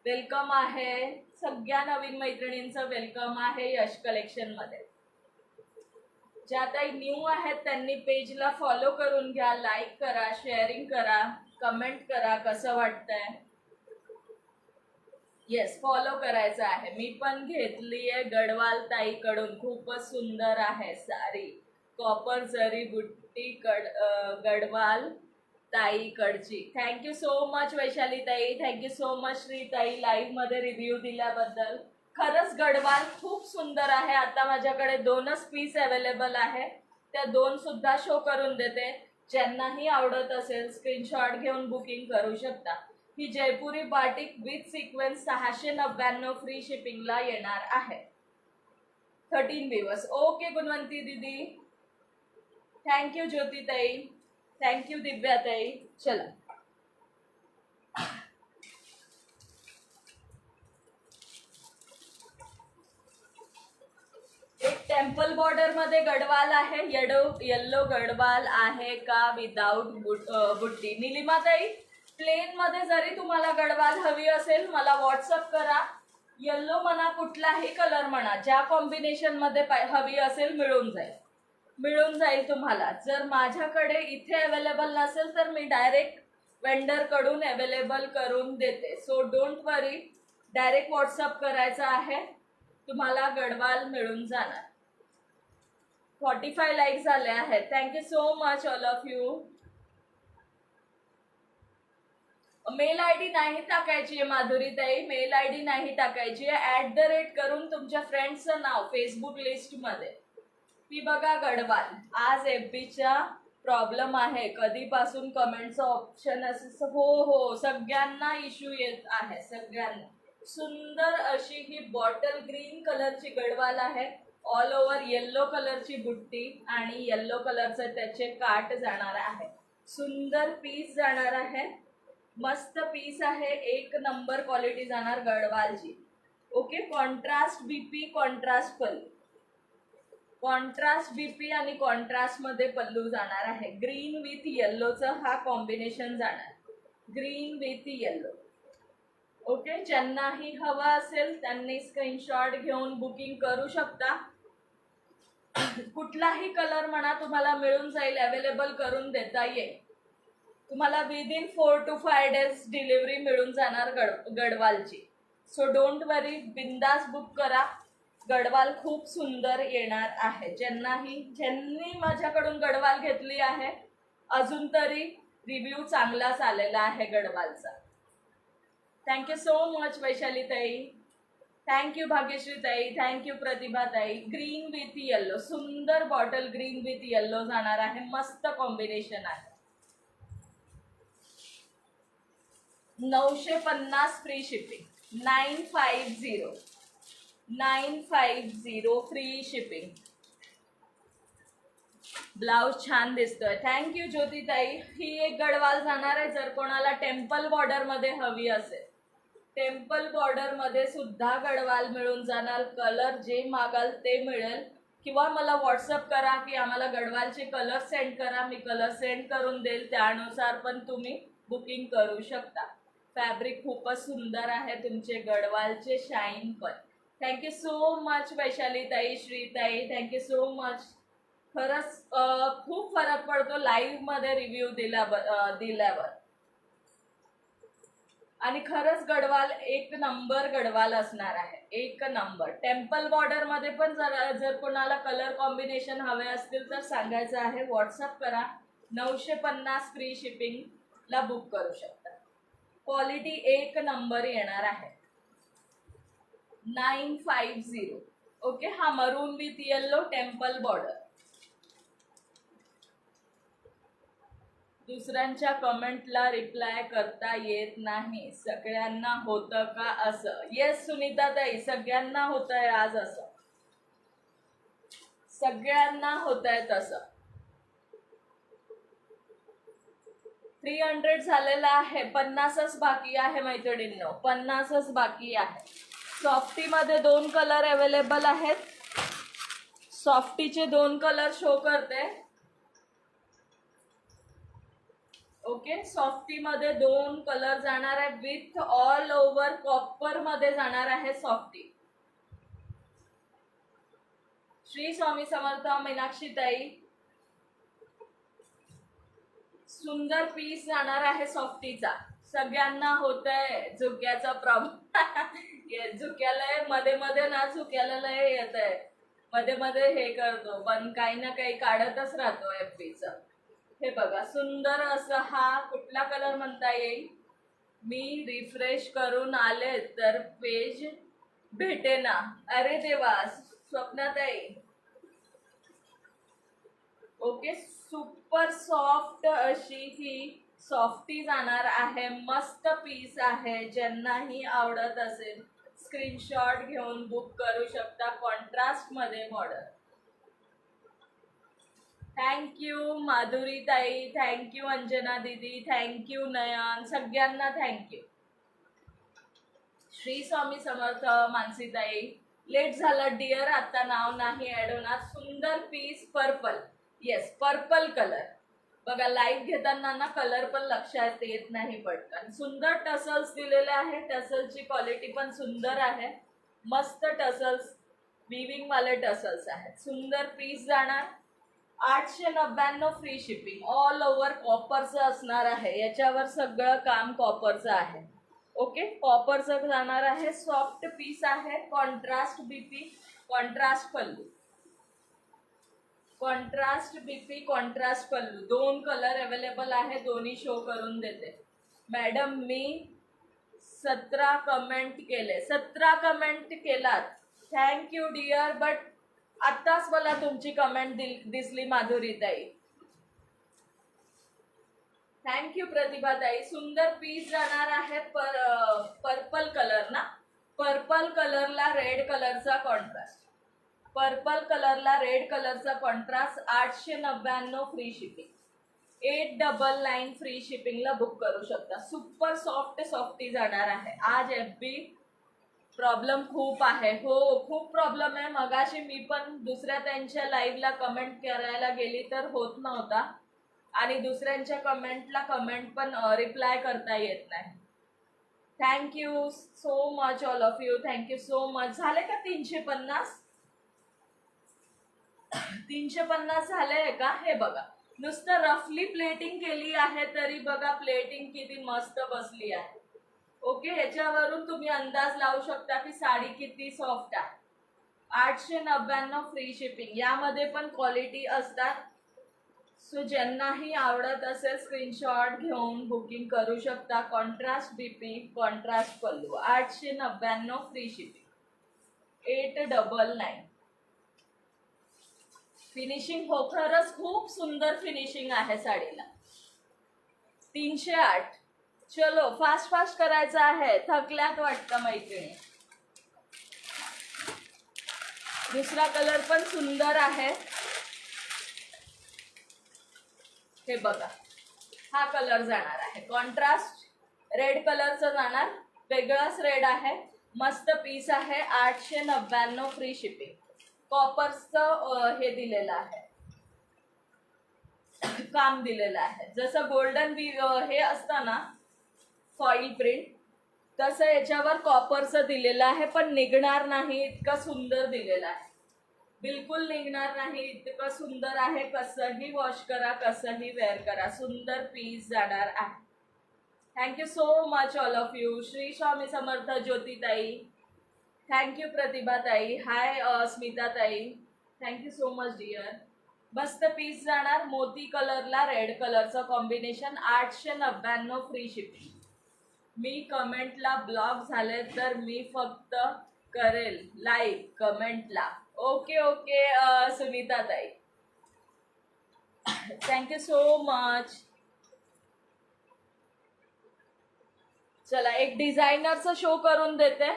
S1: Welcome आहे सगळ्या नवीन मैत्रिणींचं, वेलकम आहे यश कलेक्शन मध्ये. ज्या काही न्यू आहेत त्यांनी पेजला फॉलो करून घ्या, लाईक करा, शेअरिंग करा, कमेंट करा कसं वाटतंय. येस, फॉलो करायचं आहे. मी पण घेतलीये गडवाल ताईकडून, खूपच सुंदर आहे साडी, कॉपर जरी बुट्टी गडवाल ताईकडची. थँक्यू सो मच वैशाली ताई, थँक्यू सो मच श्री ताई, लाईव्ह मध्ये रिव्ह्यू दिल्याबद्दल. खरंच गडवाल खूप सुंदर आहे. आता माझ्याकडे 2च पीस अवेलेबल आहे, त्या 2 सुद्धा शो करून देते. ज्यांनाही आवडत असेल स्क्रीनशॉट घेऊन बुकिंग करू शकता. ही जयपुरी बाटिक विथ सिक्वेन्स 699 फ्री शिपिंगला येणार आहे. 13 दिवस. ओके गुणवंती दीदी, थँक्यू ज्योतिताई, थँक्यू दिव्याताई. चला, एक टेम्पल बॉर्डर मध्ये गडवाल आहे, येलो गडवाल आहे का विदाउट बुट्टी? निलिमाताई, प्लेन मध्ये जरी तुम्हाला गडवाल हवी असेल मला व्हॉट्सअप करा. येल्लो म्हणा, कुठलाही कलर म्हणा, ज्या कॉम्बिनेशन मध्ये हवी असेल मिळून जाईल तुम्हाला. जर माझ्याकडे इथे अवेलेबल नसेल तर मी डायरेक्ट वेंडर कडून अवेलेबल करून देते. So don't worry, direct WhatsApp करायचं आहे, तुम्हाला गडवाल मिळून जाणार. 45 लाईक झाले आहेत. Thank you so much all of you. Mail ID नाही टाकायची आहे माधुरीताई, मेल आयडी नाही टाकायची आहे. @ करून तुमच्या फ्रेंड्सचं नाव फेसबुक लिस्ट मध्ये. ती बघा गडवाल. आज FBचा प्रॉब्लेम आहे, कधीपासून कमेंटचं ऑप्शन असं, हो सगळ्यांना इश्यू येत आहे, सगळ्यांना. सुंदर अशी ही बॉटल ग्रीन कलरची गडवाल आहे, ऑल ओव्हर येल्लो कलरची बुट्टी आणि येल्लो कलरचं त्याचे काट जाणार आहे. सुंदर पीस जाणार आहे, मस्त पीस आहे, एक नंबर क्वालिटी जाणार गडवालची. ओके, कॉन्ट्रास्ट बीपी, कॉन्ट्रास्ट पल्लू, कॉन्ट्रास्ट बीपी आणि कॉन्ट्रास्ट मध्ये पल्लू जाणार आहे. ग्रीन विथ येल्लोचं हा कॉम्बिनेशन जाणार, ग्रीन विथ येल्लो. ओके, ज्यांनाही हवा असेल त्यांनी स्क्रीनशॉट घेऊन बुकिंग करू शकता. कुठलाही कलर म्हणा तुम्हाला मिळून जाईल, अवेलेबल करून देता येईल तुम्हाला. विदिन 4 to 5 days डिलिव्हरी मिळून जाणार गडवालची. सो डोंट वरी, बिंदास बुक करा. गडवाल खूप सुंदर येणार आहे. ज्यांनी माझ्याकडून गडवाल घेतली आहे अजून तरी रिव्ह्यू चांगलाच आलेला आहे गडवालचा. थँक्यू सो मच वैशाली ताई, थँक्यू भाग्यश्री ताई, थँक्यू प्रतिभा ताई. ग्रीन विथ येल्लो, सुंदर बॉटल ग्रीन विथ येल्लो जाणार आहे. मस्त कॉम्बिनेशन आहे. 950 free shipping. 950 free shipping. Blouse छान दिसतोय. थँक्यू ज्योती ताई. ही एक गडवाल जाणार आहे. जर कोणाला टेम्पल बॉर्डर मध्ये हवी असेल, टेम्पल बॉर्डर मध्ये सुद्धा गडवाल मिळून जाणार. कलर जे मागाल ते मिळेल. किंवा मला व्हॉट्सअप करा की आम्हाला गडवालचे कलर सेंड करा, मी कलर सेंड करून देईल. त्यानुसार पण तुम्ही बुकिंग करू शकता. फॅब्रिक खूपच सुंदर आहे तुमचे गडवालचे, शाईन पण. थँक्यू सो मच वैशाली ताई, श्री ताई, थँक्यू सो मच. खरंच खूप फरक पडतो लाईव्ह मध्ये रिव्ह्यू दिल्यावर. आणि खरंच गडवाल एक नंबर गडवाल असणार आहे, एक नंबर. टेम्पल बॉर्डर मध्ये पण जर कोणाला कलर कॉम्बिनेशन हवे असतील तर सांगायचं आहे, व्हॉट्सअप करा. 950 फ्री शिपिंग ला बुक करू शकता. क्वालिटी एक नंबर येणार आहे. 950. ओके. हा मरून विथ येल्लो टेम्पल बॉर्डर. दुसऱ्यांच्या कमेंटला रिप्लाय करता येत नाही, सगळ्यांना होतं का असं? येस सुनीता ताई, सगळ्यांना होतंय आज असं, सगळ्यांना होतंय तसं. 300 झालेला आहे, 50च बाकी आहे मैत्रिणींनो, 50च बाकी आहे. सॉफ्टी मध्ये 2 कलर अवेलेबल आहेत. सॉफ्टीचे 2 कलर शो करते. ओके. सॉफ्टी मध्ये 2 कलर जाणार आहे. विथ ऑल ओव्हर कॉपर मध्ये जाणार आहे सॉफ्टी. श्री स्वामी समर्थ मीनाक्षी ताई. सुंदर पीस जाणार आहे सॉफ्टीचा. सगळ्यांना होतंय झुक्याचा प्रॉब्लेम. झुक्याला मध्ये मध्ये ना, झुक्याला लय येत आहे, मध्ये मध्ये हे करतो पण काही ना काही काढतच राहतो एफबीच. हे बघा सुंदर असं. हा कुठला कलर म्हणता येईल? मी रिफ्रेश करून आले तर पेज भेटे ना. अरे देवा, स्वप्नाताई. ओके. सुपर सॉफ्ट अशी ही सॉफ्टी जाणार आहे. मस्त पीस आहे. ज्यांनाही आवडत असेल स्क्रीनशॉट घेऊन बुक करू शकता. कॉन्ट्रास्ट मध्ये मॉडल. थँक्यू माधुरी ताई, थँक्यू अंजना दीदी, थँक्यू नयन, सगळ्यांना थँक्यू. श्री स्वामी समर्थ मानसी ताई. लेट झालं डिअर, आता नाव नाही ऍड होणार. सुंदर piece purple. Yes, purple colour. बघा लाईव्ह घेताना ना कलर पण लक्षात येत नाही पटकन. सुंदर टसल्स दिलेले आहे. टसलची क्वालिटी पण सुंदर आहे. मस्त टसल्स, विविंग वाले टसल्स आहेत. सुंदर पीस जाणार. 899 फ्री शिपिंग. ऑल ओव्हर कॉपरचं असणार आहे. याच्यावर सगळं काम कॉपरचं आहे. ओके. कॉपरचं जाणार आहे. सॉफ्ट पीस आहे. कॉन्ट्रास्ट बीपी, कॉन्ट्रास्ट पल्लू. कॉन्ट्रास्ट बीपी, कॉन्ट्रास्ट पल्लू. 2 कलर अवेलेबल आहे. दोन्ही शो करून देते. मॅडम मी 17 कमेंट केले. 17 कमेंट केलात. Thank you dear. बट आत्ताच मला तुमची कमेंट दिसली माधुरी ताई. थँक्यू प्रतिभा ताई. सुंदर पीस जाणार आहे. पर्पल कलर ना, पर्पल कलरला रेड कलरचा कॉन्ट्रास्ट. पर्पल कलरला रेड कलरचा कॉन्ट्रास्ट. 899 free shipping. 899 फ्री शिपिंगला बुक करू शकता. सुपर सॉफ्ट सॉफ्टी जाणार आहे. आज एफबी प्रॉब्लेम खूप आहे. हो, खूप प्रॉब्लेम आहे. मगाशी मी पण दुसऱ्या त्यांच्या लाईव्हला कमेंट करायला गेली तर होत नव्हता, आणि दुसऱ्यांच्या कमेंटला कमेंट पण रिप्लाय करता येत नाही. Thank you so much all of you, thank you so much. झाले का 350? 350 झाले का? हे बघा, नुसतं रफली प्लेटिंग केली आहे तरी बघा प्लेटिंग किती मस्त बसली आहे. ओके. ह्याच्यावरून तुम्ही अंदाज लावू शकता की साडी किती सॉफ्ट आहे. 899 फ्री शिपिंग. यामध्ये पण क्वालिटी असतात. सो ज्यांनाही आवडत असेल स्क्रीनशॉट घेऊन बुकिंग करू शकता. कॉन्ट्रास्ट बीपी, कॉन्ट्रास्ट पल्लू. 899 फ्री शिपिंग. 899. फिनिशिंग हो, खरंच खूप सुंदर फिनिशिंग आहे साडीला. 308. चलो फास्ट फास्ट करायचं आहे, थकल्यात वाटतं मैत्रिणी. दुसरा कलर पण सुंदर आहे. हे बघा, हा कलर जाणार आहे कॉन्ट्रास्ट रेड कलरचं जाणार. वेगळाच रेड आहे. मस्त पीस आहे. 899 फ्री शिपिंग. कॉपर्सचं हे दिलेलं आहे, काम दिलेलं आहे. जसं गोल्डन हे असतं ना फॉईल प्रिंट, तसं याच्यावर कॉपरचं दिलेलं आहे. पण निघणार नाही इतकं सुंदर दिलेलं आहे. बिलकुल निघणार नाही इतकं सुंदर आहे. कसंही वॉश करा, कसंही वेअर करा, सुंदर पीस जाणार आहे. Thank you so much all of you. Shri Swami Samarth ज्योतिताई, थँक्यू प्रतिभाताई, हाय स्मिताताई, थँक्यू सो मच डिअर. मस्त पीस जाणार. मोती कलरला रेड कलरचं कॉम्बिनेशन. 899 free shipping. मी कमेंटला ब्लॉक झाले तर मी फक्त करेल लाईव्ह कमेंटला. ओके ओके सुनीता ताई, थँक्यू सो मच. चला एक डिझायनरचं शो करून देते.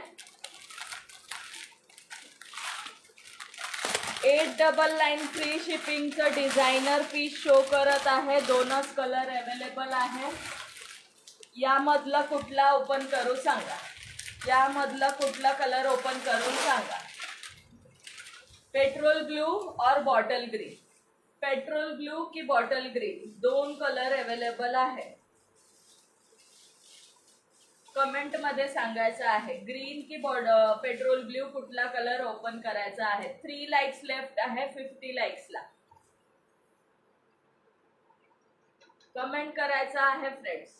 S1: 899 फ्री शिपिंगचं डिझायनर पीस शो करत आहे. दोनच कलर अवेलेबल आहे. यामधला कुठला ओपन करू सांगा. यामधला कुठला कलर ओपन करून सांगा. पेट्रोल ब्लू और बॉटल ग्रीन. पेट्रोल ब्लू की बॉटल ग्रीन, दोन कलर अवेलेबल आहे. कमेंट मध्ये सांगायचं आहे ग्रीन की पेट्रोल ब्लू कुठला कलर ओपन करायचा आहे. 3 लाईक्स लेफ्ट आहे 50 लाईक्सला. कमेंट करायचं आहे फ्रेंड्स.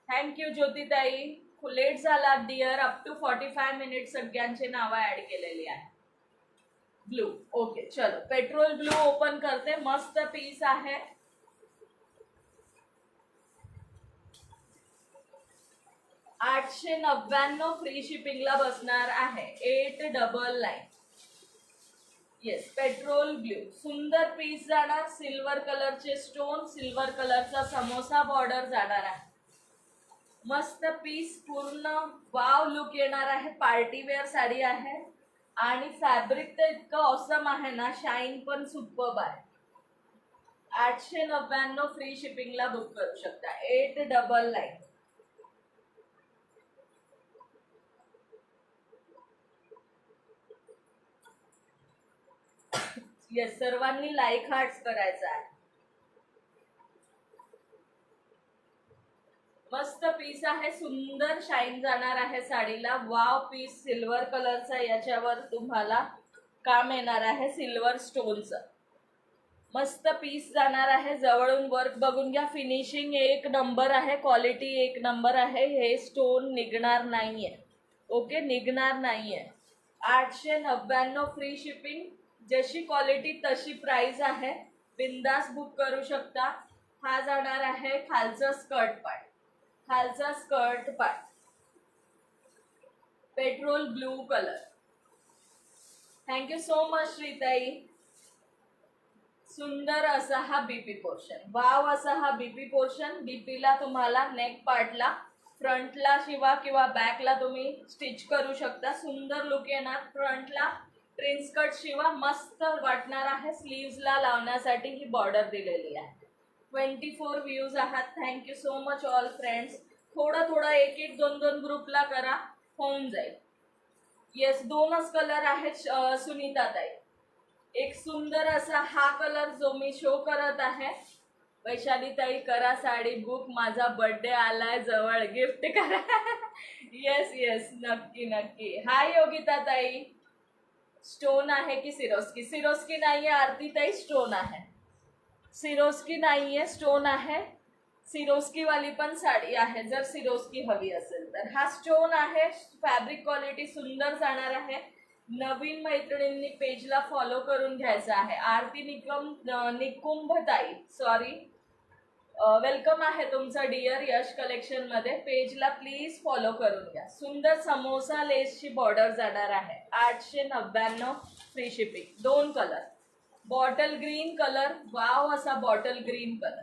S1: थँक्यू ज्योतिताई. लेट झाला डिअर. अप टू 45 मिनिट सगळ्यांचे नावं ऍड केलेली आहे. Blue okay. चलो पेट्रोल ब्लू ओपन करते. मस्त पीस आहे. $899 फ्री शिपिंगला बसणार आहे. 899. Yes petrol blue. सुंदर पीस जाणार. सिल्वर कलरचे स्टोन, सिल्वर कलरचा समोसा बॉर्डर जाणार आहे. मस्त पीस, पूर्ण वाव लुक येणार आहे. पार्टीवेअर साडी आहे आणि फॅब्रिक तर इतकं ऑसम आहे ना, शाईन पण सुपर्ब आहे. 899 फ्री शिपिंगला बुक करू शकता. 899. येस सर्वांनी लाईक हार्ट्स करायचा आहे. मस्त पीस आहे. सुंदर शाईन जाणार आहे साडीला. वाव पीस सिल्वर कलरचा. याच्यावर तुम्हाला काम येणार आहे सिल्वर स्टोनचं. मस्त पीस जाणार आहे. जवळून वर्क बघून घ्या. फिनिशिंग एक नंबर आहे. क्वालिटी एक नंबर आहे. हे स्टोन निघणार नाहीये. ओके निघणार नाहीये. 899 फ्री शिपिंग. जशी क्वालिटी तशी प्राइस आहे. बिंदास बुक करू शकता. हा जाणार आहे खालचं स्कर्ट पार्ट. खालचा skirt part petrol blue colour. Thank you so much श्रीताई. सुंदर असा हा बीपी पोर्शन. वाव असा हा बीपी पोर्शन. बीपीला तुम्हाला नेक पार्टला फ्रंटला शिवा किंवा बॅकला तुम्ही स्टिच करू शकता. सुंदर लुक येणार. फ्रंटला प्रिन्स कट शिवा मस्त वाटणार आहे. स्लीव्सला लावण्यासाठी ही बॉर्डर दिलेली आहे. 24 व्ह्यूज आहात. Thank you so much all friends. थोडं थोडं एक एक दोन दोन ग्रुपला करा, होऊन जाईल. येस दोनच कलर आहेत सुनीता ताई. एक सुंदर असा हा कलर जो मी शो करत आहे. वैशाली ताई करा साडी बुक. माझा बर्थडे आलाय जवळ, गिफ्ट करा. येस येस नक्की नक्की. हाय योगिता ताई. स्टोन आहे की सिरोस्की? सिरोस्की नाहीये आरती ताई, स्टोन आहे. सिरोस्की नाहीये, स्टोन आहे. सिरोस्की वाली पण साडी आहे जर सिरोस्की हवी असेल तर. हा स्टोन आहे. फॅब्रिक क्वालिटी सुंदर जाणार आहे. नवीन मैत्रिणींनी पेजला फॉलो करून घ्यायचं आहे. आरती निकुंभताई, सॉरी, वेलकम आहे तुमचं डिअर यश कलेक्शन मध्ये. पेजला प्लीज फॉलो करून घ्या. सुंदर समोसा लेसची बॉर्डर जाणार आहे. 899 free shipping. 2 colour, bottle green colour, wow असा बॉटल ग्रीन कलर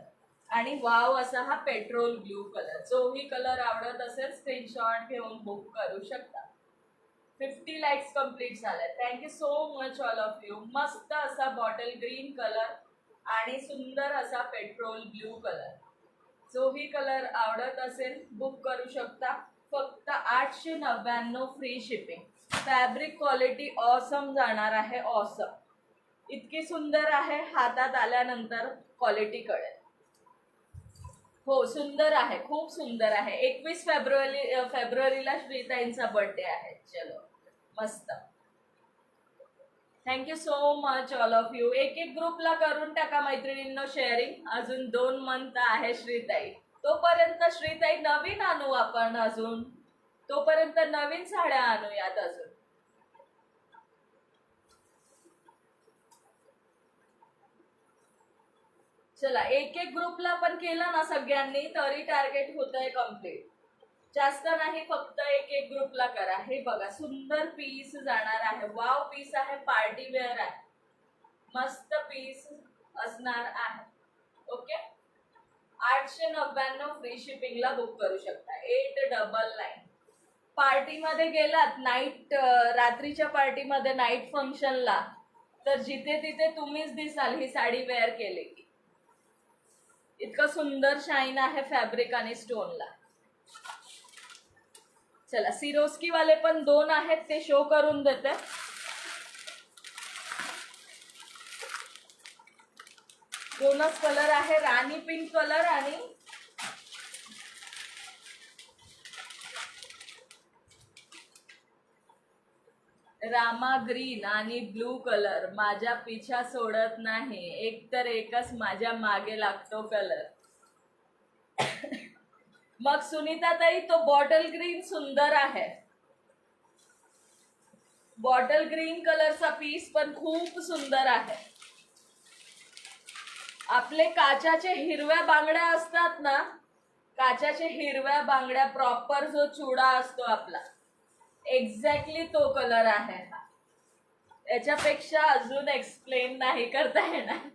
S1: आणि वाव असा हा पेट्रोल ब्ल्यू कलर. जोही कलर आवडत असेल स्क्रीनशॉट घेऊन बुक करू शकता. 50 लाईक्स कंप्लीट झाले. Thank you so much all of you. मस्त असा बॉटल ग्रीन कलर आणि सुंदर असा पेट्रोल ब्ल्यू कलर. जोही कलर आवडत असेल बुक करू शकता. फक्त 899 free shipping. Fabric quality awesome जाणार आहे. ऑसम, इतकी सुंदर आहे, हातात आल्यानंतर क्वालिटी कळेल. हो सुंदर आहे, खूप सुंदर आहे. 21 फेब्रुवारीला श्रीताईंचा बर्थडे आहे. चलो मस्त. Thank you so much all of you. एक ग्रुपला करून टाका मैत्रिणींनो शेअरिंग. अजून 2 मंथ आहे श्रीताई. तोपर्यंत श्रीताई नवीन आणू आपण. अजून तोपर्यंत नवीन साड्या आणूयात अजून. चला एक ग्रुपला पण केला ना सगळ्यांनी तरी टार्गेट होतंय कम्प्लीट. जास्त नाही, फक्त एक ग्रुपला करा. हे बघा सुंदर पीस जाणार आहे. वाव पीस आहे, पार्टी वेअर आहे, मस्त पीस असणार आहे. ओके, 899 फ्री शिपिंगला बुक करू शकता. 899. पार्टीमध्ये गेलात, नाईट रात्रीच्या पार्टीमध्ये, नाईट फंक्शनला, तर जिथे तिथे तुम्हीच दिसाल ही साडी वेअर केली की. इतकं सुंदर शाईन आहे फॅब्रिक आणि स्टोनला. चला सिरोस्की वाले पण 2 आहेत, ते शो करून देते. दोनच कलर आहे, राणी पिंक कलर आणि रामा ग्रीन आणि ब्लू कलर. माझ्या पिछा सोडत नाही, एक तर एकच माझ्या मागे लागतो कलर. मग सुनीता ताई, तो बॉटल ग्रीन सुंदर आहे. बॉटल ग्रीन कलरचा पीस पण खूप सुंदर आहे. आपले काचाचे हिरव्या बांगड्या असतात ना, काचाचे हिरव्या बांगड्या, प्रॉपर जो चुडा असतो आपला, एक्झॅक्टली तो कलर आहे हा. याच्यापेक्षा अजून एक्सप्लेन नाही करता येणार.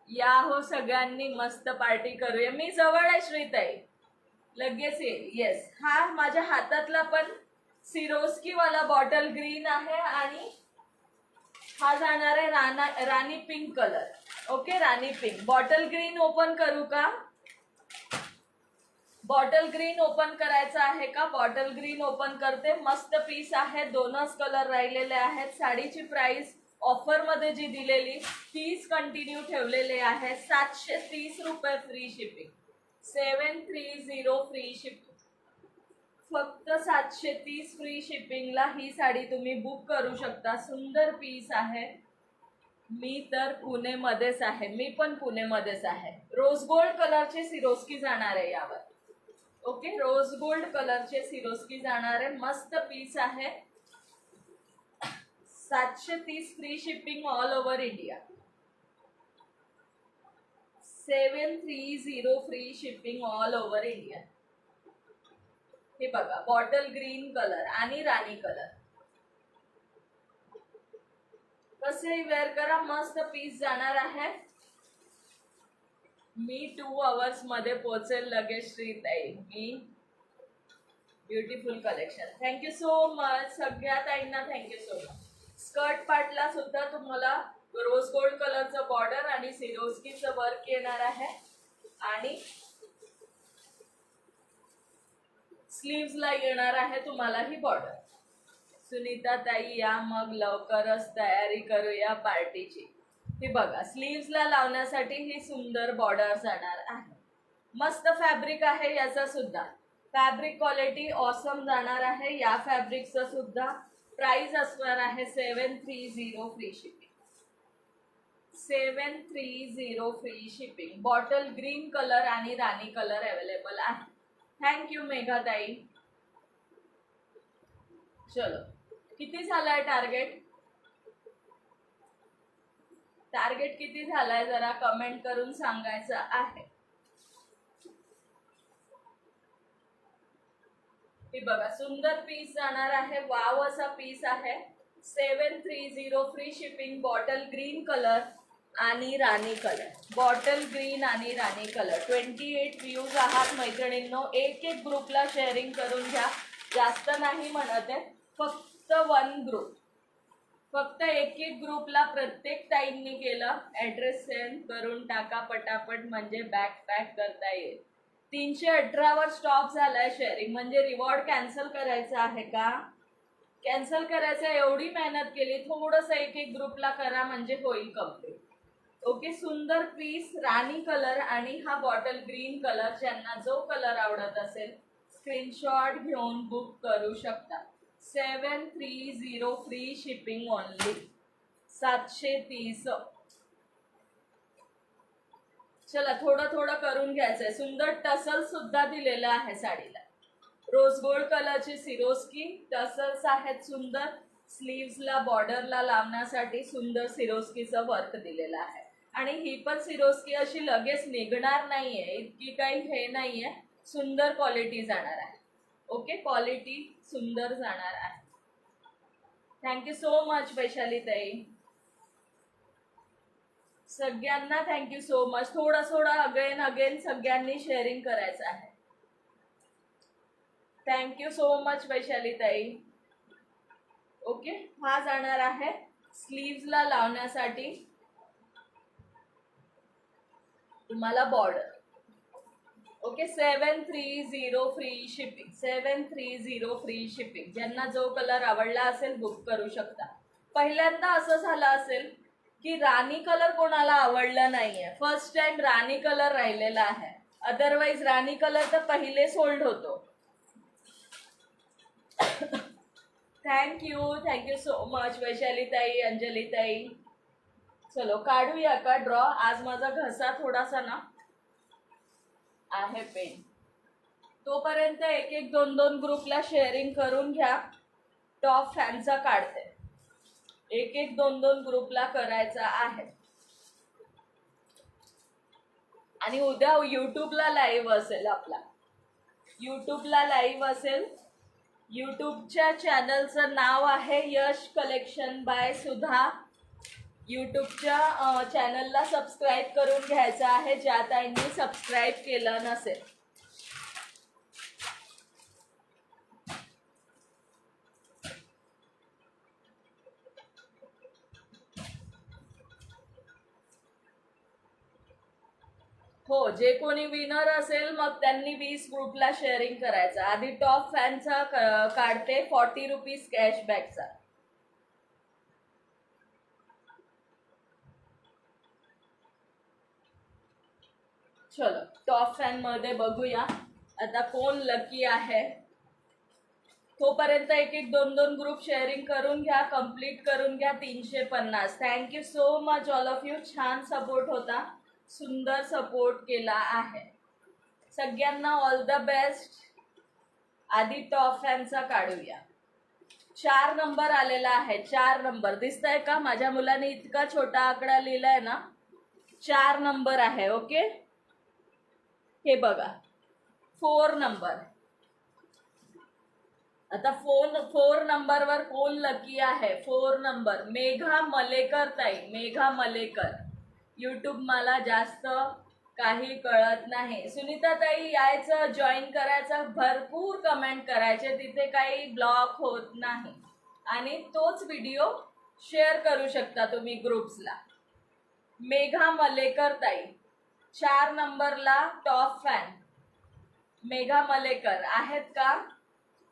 S1: या हो सगळ्यांनी, मस्त पार्टी करूया. मी जवळ आहे श्रीताई, लगेच येईल. येस, हा माझ्या हातातला पण सिरोस्की वाला बॉटल ग्रीन आहे आणि हा जाणार आहे राणी पिंक कलर. ओके, राणी पिंक. बॉटल ग्रीन ओपन करू का? बॉटल ग्रीन ओपन करायचं आहे का? बॉटल ग्रीन ओपन करते. मस्त पीस आहे, 2च कलर राहिलेले आहेत. साडीची प्राइस ऑफर मध्ये जी दिलेली तीच कंटिन्यू ठेवलेले आहे. 730 रुपये फ्री शिपिंग. 730 free shipping. फक्त 730 फ्री शिपिंगला ही साडी तुम्ही बुक करू शकता. सुंदर पीस आहे. मी तर पुणेमध्येच आहे, मी पण पुणेमध्येच आहे. रोज गोल्ड कलरचे सिरोस्की जाणार आहे यावर. ओके, रोज गोल्ड कलरचे सिरोस्की जाणार आहे. मस्त पीस आहे. 730 free shipping all over India. 730 free shipping all over India. हे बघा, बॉटल ग्रीन कलर आणि राणी कलर. कसेही वेअर करा, मस्त पीस जाणार आहे. मी 2 आवर्स मध्ये पोहोचेल लगेच श्रीताई. मी beautiful collection. Thank you so much सगळ्या ताईंना, थँक्यू सो मच. स्कर्ट पार्टला सुद्धा तुम्हाला रोज गोल्ड कलरचं बॉर्डर आणि सिरोस्कीचं वर्क येणार आहे आणि स्लीव्सला येणार आहे तुम्हाला ही बॉर्डर. सुनीता ताई या, मग लवकरच तयारी करूया पार्टीची. हे बघा, स्लीव्सला लावण्यासाठी ही सुंदर बॉर्डर जाणार आहे. मस्त फॅब्रिक आहे याचा सुद्धा. फॅब्रिक क्वालिटी ऑसम जाणार आहे. या फॅब्रिकचं सुद्धा प्राइस असणार आहे 730 free shipping. 730 free shipping. Bottle green colour आणि राणी कलर अवेलेबल आहे. थँक्यू मेघाताई. चलो किती झालाय टार्गेट? टार्गेट किती झालाय जरा कमेंट करून सांगायचं आहे. हे बघा सुंदर पीस जाणार आहे, वाव असा पीस आहे. 730 free shipping. Bottle green colour आणि राणी कलर, बॉटल ग्रीन आणि राणी कलर. 28 व्ह्यूज आहात मैत्रिणींनो. एक एक ग्रुपला शेअरिंग करून घ्या. जास्त नाही म्हणत आहे, फक्त 1 ग्रुप, फक्त एक एक ग्रुपला प्रत्येक टाईमनी केलं. ऍड्रेस सेंड करून टाका पटापट, म्हणजे बॅक पॅक करता येईल. 318 वर स्टॉप झालाय शेअरिंग. म्हणजे रिवॉर्ड कॅन्सल करायचं आहे का? कॅन्सल करायचं. एवढी मेहनत केली, थोडस एक एक ग्रुपला करा म्हणजे होईल कम्प्लीट. ओके. सुंदर पीस राणी कलर आणि हा बॉटल ग्रीन कलर. ज्यांना जो कलर आवडत असेल स्क्रीनशॉट घेऊन बुक करू शकता. 730 फ्री शिपिंग ओनली. 730. चला थोडं थोडं करून घ्यायचंय. सुंदर टसल सुद्धा दिलेलं आहे साडीला. रोज गोल्ड कलरची सिरोस्की टसल्स आहेत सुंदर. स्लीव्सला बॉर्डरला लावण्यासाठी सुंदर सिरोस्कीचं वर्क दिलेलं आहे. आणि ही पण सिरोस्की अशी लगेच निघणार नाहीये, इतकी काही हे नाहीये. सुंदर क्वालिटी जाणार आहे. ओके, क्वालिटी सुंदर जाणार आहे. थँक्यू सो मच वैशाली ताई. सगळ्यांना थँक्यू सो मच. थोडं थोडं अगेन अगेन सगळ्यांनी शेअरिंग करायचं आहे. थँक्यू सो मच वैशाली ताई. ओके, हा जाणार आहे स्लीव्सला लावण्यासाठी तुम्हाला border. Okay. 730 free shipping. 730 free shipping. ज्यांना जो कलर आवडला असेल बुक करू शकता. पहिल्यांदा असं झालं असेल की राणी कलर कोणाला आवडला नाहीये, फर्स्ट टाइम राणी कलर राहिलेला आहे. अदरवाईज राणी कलर तर पहिले सोल्ड होतो. थँक्यू सो मच वैशाली ताई, अंजली ताई. चलो काढूया का ड्रॉ. आज माझा घसा थोडासा ना आहे पेन. तोपर्यंत एक एक 2-2 ग्रुपला शेअरिंग करून घ्या. टॉप फॅनचा काढते. एक एक 2-2 ग्रुपला करायचा आहे. आणि उद्या युट्यूबला लाईव्ह असेल आपला. युट्यूबला लाईव्ह असेल. युट्यूबच्या चॅनलचं नाव आहे यश कलेक्शन बाय सुधा. युट्यूबच्या चॅनलला सबस्क्राईब करून घ्यायचं आहे ज्या ताईंनी सबस्क्राईब केलं नसेल. हो, जे कोणी विनर असेल मग त्यांनी 20 ग्रुपला शेअरिंग करायचं. आधी टॉप फॅनचा काढते 40 रुपीज कॅशबॅकचा. चलो टॉप फॅन मध्ये बघूया आता कोण लकी आहे. तोपर्यंत एक एक 2-2 ग्रुप शेअरिंग करून घ्या, कंप्लीट करून घ्या. 350. Thank you so much all of you. छान सपोर्ट होता, सुंदर सपोर्ट केला आहे. सगळ्यांना ऑल द बेस्ट. आधी टॉप फॅनचा काढूया. 4 नंबर आलेला आहे. 4 नंबर दिसतंय का? माझ्या मुलाने इतका छोटा आकडा लिहिलाय ना. 4 नंबर आहे. ओके, हे बघा 4 नंबर. आता 4 नंबरवर कोण लकी आहे? 4 नंबर मेघा मलेकर ताई. मेघा मलेकर. युट्यूब मला जास्त काही कळत नाही. सुनीता ताई यायचं, जॉईन करायचं, भरपूर कमेंट करायचे, तिथे काही ब्लॉक होत नाही. आणि तोच व्हिडिओ शेअर करू शकता तुम्ही ग्रुप्सला. मेघा मलेकर ताई 4 नंबरला टॉप फॅन. मेघा मलेकर आहेत का?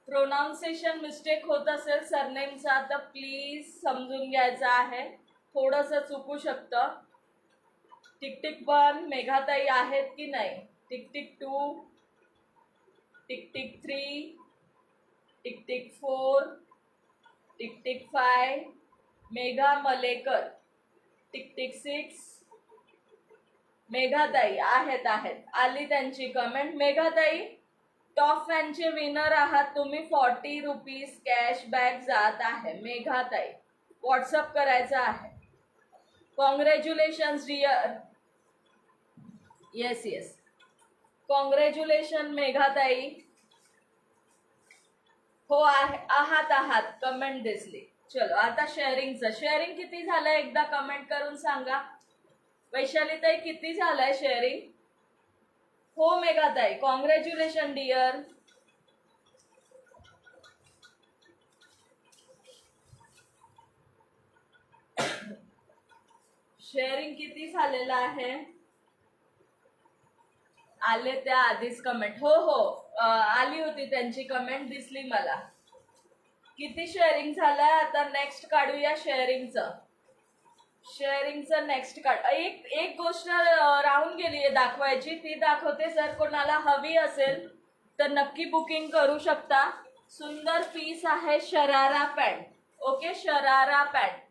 S1: प्रोनाउन्सिएशन मिस्टेक होत असेल सरनेमचा तर प्लीज समजून घ्यायचं आहे. थोडंसं चुकू शकतं. टिकटिक 1 मेघाताई आहेत की नाही? टिकटिक 2, टिकटिक 3, टिकटिक 4, टिकटिक 5, मेघा मलेकर. टिकटिक 6, मेघाताई आहेत. आली त्यांची कमेंट. मेघाताई टॉप फॅनचे विनर आहात तुम्ही. 40 रुपीज कॅशबॅक जात आहे. मेघाताई व्हॉट्सअप करायचं आहे. Congratulation dear. Yes yes, congratulation मेघाताई. हो आहात कमेंट दिसली. चलो आता शेअरिंगचं. शेअरिंग किती झालंय एकदा कमेंट करून सांगा. वैशालीताई किती झालंय शेअरिंग? हो मेघाताई, कॉंग्रॅच्युलेशन डिअर. शेअरिंग किती झालेलं आहे? आले त्या आधीच कमेंट. हो हो, आली होती त्यांची कमेंट, दिसली मला. किती शेअरिंग झालंय? आता नेक्स्ट काढूया शेअरिंगचं. शेअरिंगचं नेक्स्ट काढ. एक गोष्ट राहून गेली आहे दाखवायची, ती दाखवते. जर कोणाला हवी असेल तर नक्की बुकिंग करू शकता. सुंदर पीस आहे sharara pant. Okay, sharara pant.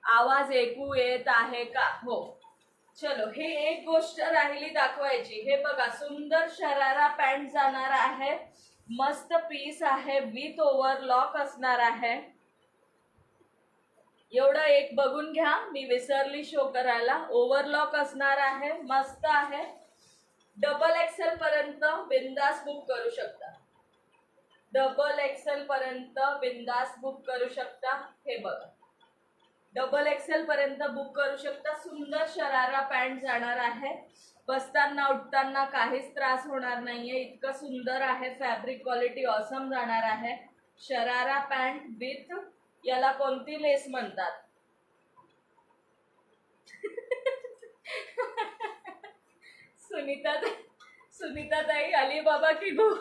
S1: आवाज ऐकू येत आहे का? हो. चलो, हे एक गोष्ट राहिली दाखवायची. हे बघा, सुंदर शरारा पॅन्ट जाणार आहे. मस्त पीस आहे, विथ ओव्हरलॉक असणार आहे. एवढं एक बघून घ्या, मी विसरली शो करायला. ओव्हरलॉक असणार आहे, मस्त आहे. डबल एक्सेल पर्यंत बिंदास बुक करू शकता. डबल एक्सेल पर्यंत बिंदास बुक करू शकता. हे बघा, डबल एक्सेल पर्यंत बुक करू शकता. सुंदर शरारा पॅन्ट जाणार आहे. बसताना उठताना काहीच त्रास होणार नाहीये. इतकं सुंदर आहे. फॅब्रिक क्वालिटी ऑसम जाणार आहे. शरारा पॅन्ट विथ, याला कोणती लेस म्हणतात? सुनीता ताई, अलीबाबा की गो.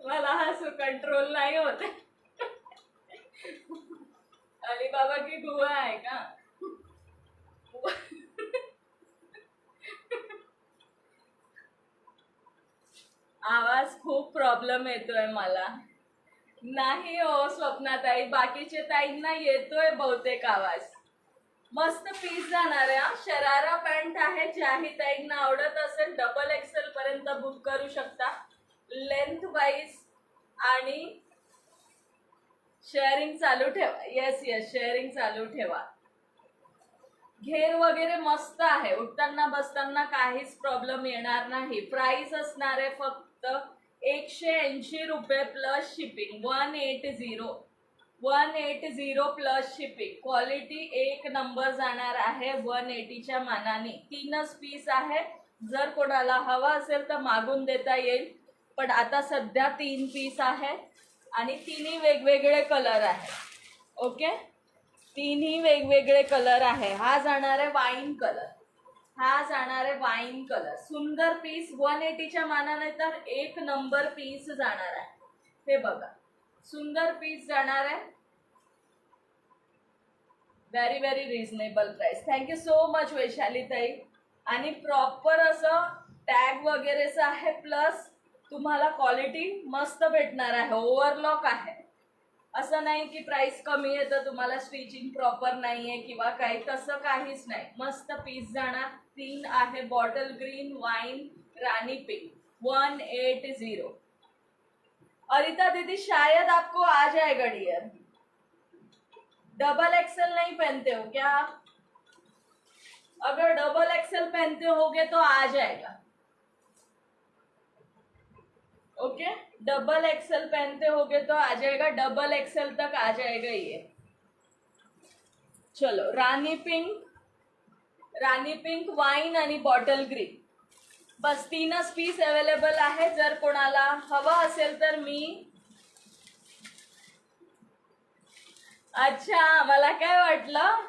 S1: मला हसू कंट्रोल नाही होते. अलीबाबा की गुहा आहे का? आवाज खूप प्रॉब्लेम येतोय मला. नाही हो स्वप्नाताई, बाकीचे ताईंना येतोय बहुतेक आवाज. मस्त पीस जाणार आहे. शरारा पॅन्ट आहे. ज्याही ताईंना आवडत असेल डबल एक्सेल पर्यंत बुक करू शकता. Length wise. आणि शेअरिंग चालू ठेवा. येस येस, शेअरिंग चालू ठेवा. घेर वगैरे मस्त आहे. उठताना बसताना काहीच प्रॉब्लेम येणार नाही. प्राइस असणार आहे फक्त 180 रुपये plus shipping. 180 plus shipping. Quality एक नंबर जाणार आहे 180च्या मानाने. 3च पीस आहे. जर कोणाला हवा असेल तर मागून देता येईल, पण आता सध्या 3 पीस आहे आणि तिन्ही वेगवेगळे कलर आहे. ओके, तिन्ही वेगवेगळे कलर आहे. हा जाणार आहे वाईन कलर. हा जाणार आहे वाईन कलर. सुंदर पीस. 180च्या मानाने तर एक नंबर पीस जाणार आहे. हे बघा, सुंदर पीस जाणार आहे. Very very reasonable price. Thank you so much Vaishali ताई. आणि प्रॉपर असं टॅग वगैरेच आहे. प्लस तुम्हाला क्वालिटी मस्त भेटणार आहे. ओव्हरलॉक आहे. असं नाही की प्राइस कमी आहे तर तुम्हाला स्टिचिंग प्रॉपर नाहीये किंवा काही, तसं काहीच नाही. मस्त पीस जाणार. 3 आहे. बॉटल ग्रीन, वाईन, रानी पिंक. 180. अरिता दीदी शायद आपको आ जाएगा डियर. डबल एक्सेल नहीं पहनते हो क्या? अगर डबल एक्सेल पहनते होगे तो आ जाएगा. ओके, डबल एक्सेल पहनते होगे तो आ जाएगा. डबल एक्सेल तक आ जाएगा ये. चलो, रानी पिंक, वाईन आणि बॉटल ग्रीन. बस 3च पीस अवेलेबल आहे. जर कोणाला हवा असेल तर मी. अच्छा, मला काय वाटलं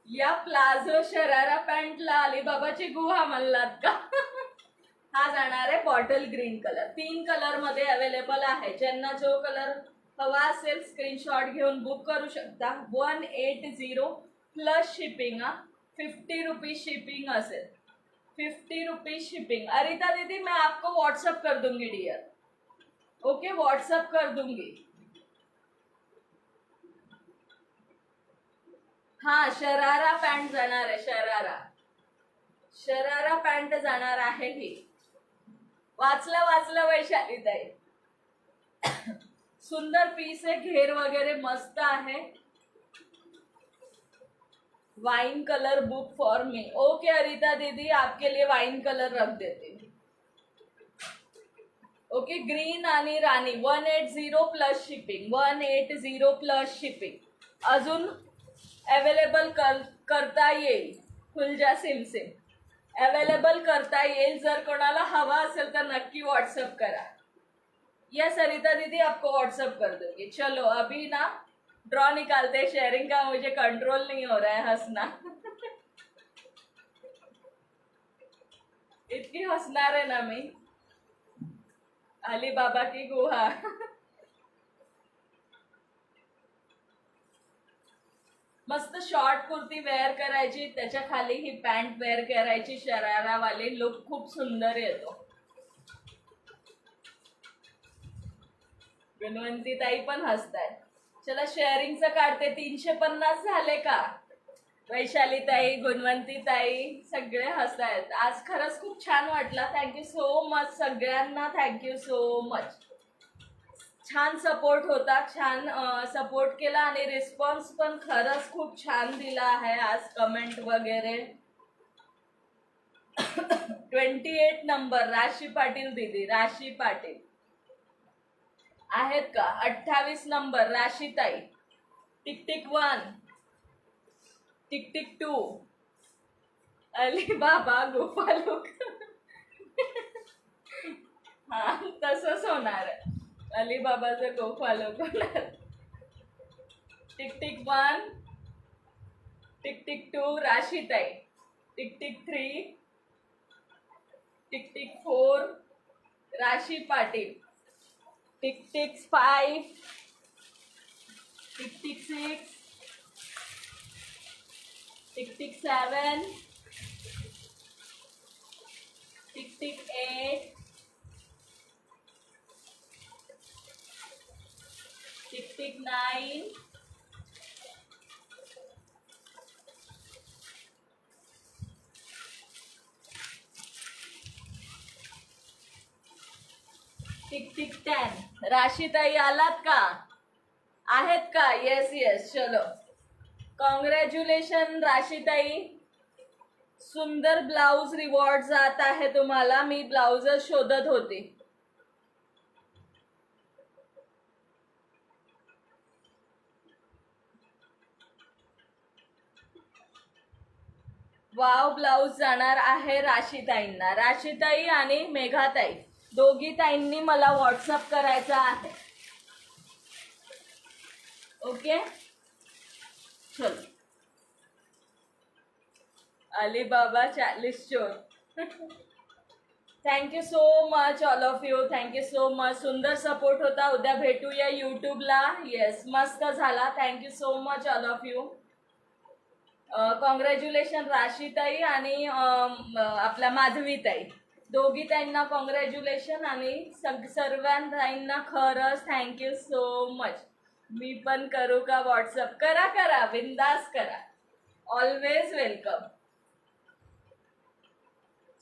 S1: या प्लाझो शरारा पॅन्टला अलीबाबाची गुहा म्हणलात का? हा जाणार आहे बॉटल ग्रीन कलर. 3 कलर मध्ये अवेलेबल आहे. ज्यांना जो कलर हवा असेल स्क्रीनशॉट घेऊन बुक करू शकता. 180 प्लस शिपिंग. 50 रुपीज शिपिंग असेल. 50 रुपीज शिपिंग. अरिता दीदी मैं आपको व्हाट्सअप कर दूंगी डियर. ओके, व्हाट्सअप कर दूंगी. हा, शरारा पॅन्ट जाणार आहे. शरारा पॅन्ट जाणार आहे ही. वाचलं वाचलं वैशाली ताई. सुंदर पीस है, घेर वगैरह मस्त आहे. Wine colour book for me. Okay Arita दीदी, आपके लिए वाइन कलर रख देते. ओके, ग्रीन आणि राणी 180 प्लस शिपिंग. 180 plus shipping. अजून अवेलेबल करता येईल. फुलजा सिमसिम अवेलेबल करता येईल. जर कोणाला हवा असेल तर नक्की व्हाट्सअप करा. यस सरिता दीदी, आपको व्हाट्सअप कर दूंगी. चलो अभी ना ड्रॉ निकालते. शेयरिंग का मुझे कंट्रोल नहीं हो रहा है हंसना. इतकी हंसणार आहे ना मी. अलीबाबा की गुहा. मस्त शॉर्ट कुर्ती वेअर करायची, त्याच्या खाली ही पॅन्ट वेअर करायची, शरारावाले लुक खूप सुंदर येतो. गुणवंती ताई पण हसतायत. चला शेअरिंगचं काढते. 350 झाले का? वैशाली ताई, गुणवंती ताई सगळे हसतायत. आज खरंच खूप छान वाटलं. थँक्यू सो मच सगळ्यांना. Thank you so much. छान सपोर्ट होता. छान सपोर्ट केला आणि रिस्पॉन्स पण खरंच खूप छान दिला आहे आज. कमेंट वगैरे. 28 नंबर राशी पाटील दीदी. राशी पाटील आहेत का? 28 नंबर राशीताई. Tick 1, tick 2. अलीबाबा गोपालुक. हा तसंच होणार. अलीबाबाचं गोपालुक होणार. टिक 1, टिक 2 राशीताई. Tick 3, tick 4 Rashi Patil. Tick 5, tick 6, tick 7, tick 8, tick 9, tick 10. राशीताई आलात का? आहेत का? Yes yes. चलो कॉंग्रॅच्युलेशन राशीताई. सुंदर ब्लाउज रिवॉर्ड जात आहे तुम्हाला. मी ब्लाउज शोधत होते. वाव ब्लाउज जाणार आहे राशीताईंना. राशीताई आणि मेघाताई दोघी ताईंनी मला व्हॉट्सअप करायचा आहे. ओके चलो. अलीबाबा 40 चोर. Thank you so much all of you. Thank you so much. सुंदर सपोर्ट होता. उद्या भेटूया यूट्यूबला. येस मस्त झाला. Thank you so much all of you. Congratulation राशीताई आणि आपल्या माधवीताई दोघी ताईंना कॉंग्रॅच्युलेशन. आणि सर्वांना खरंच थँक्यू सो मच. मी पण करू का व्हॉट्सअप? करा करा, बिंदास करा. Always welcome.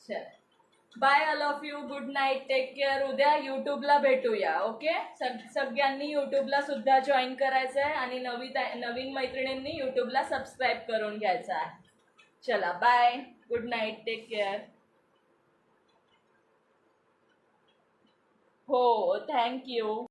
S1: चल bye all of you. Good night. Take care. उद्या यूट्यूबला भेटूया. ओके सगळ्यांनी यूट्यूबला सुद्धा जॉईन करायचं आहे आणि नवीन मैत्रिणींनी यूट्यूबला सबस्क्राईब करून घ्यायचं आहे. चला bye. Good night. Take care. हो थँक्यू.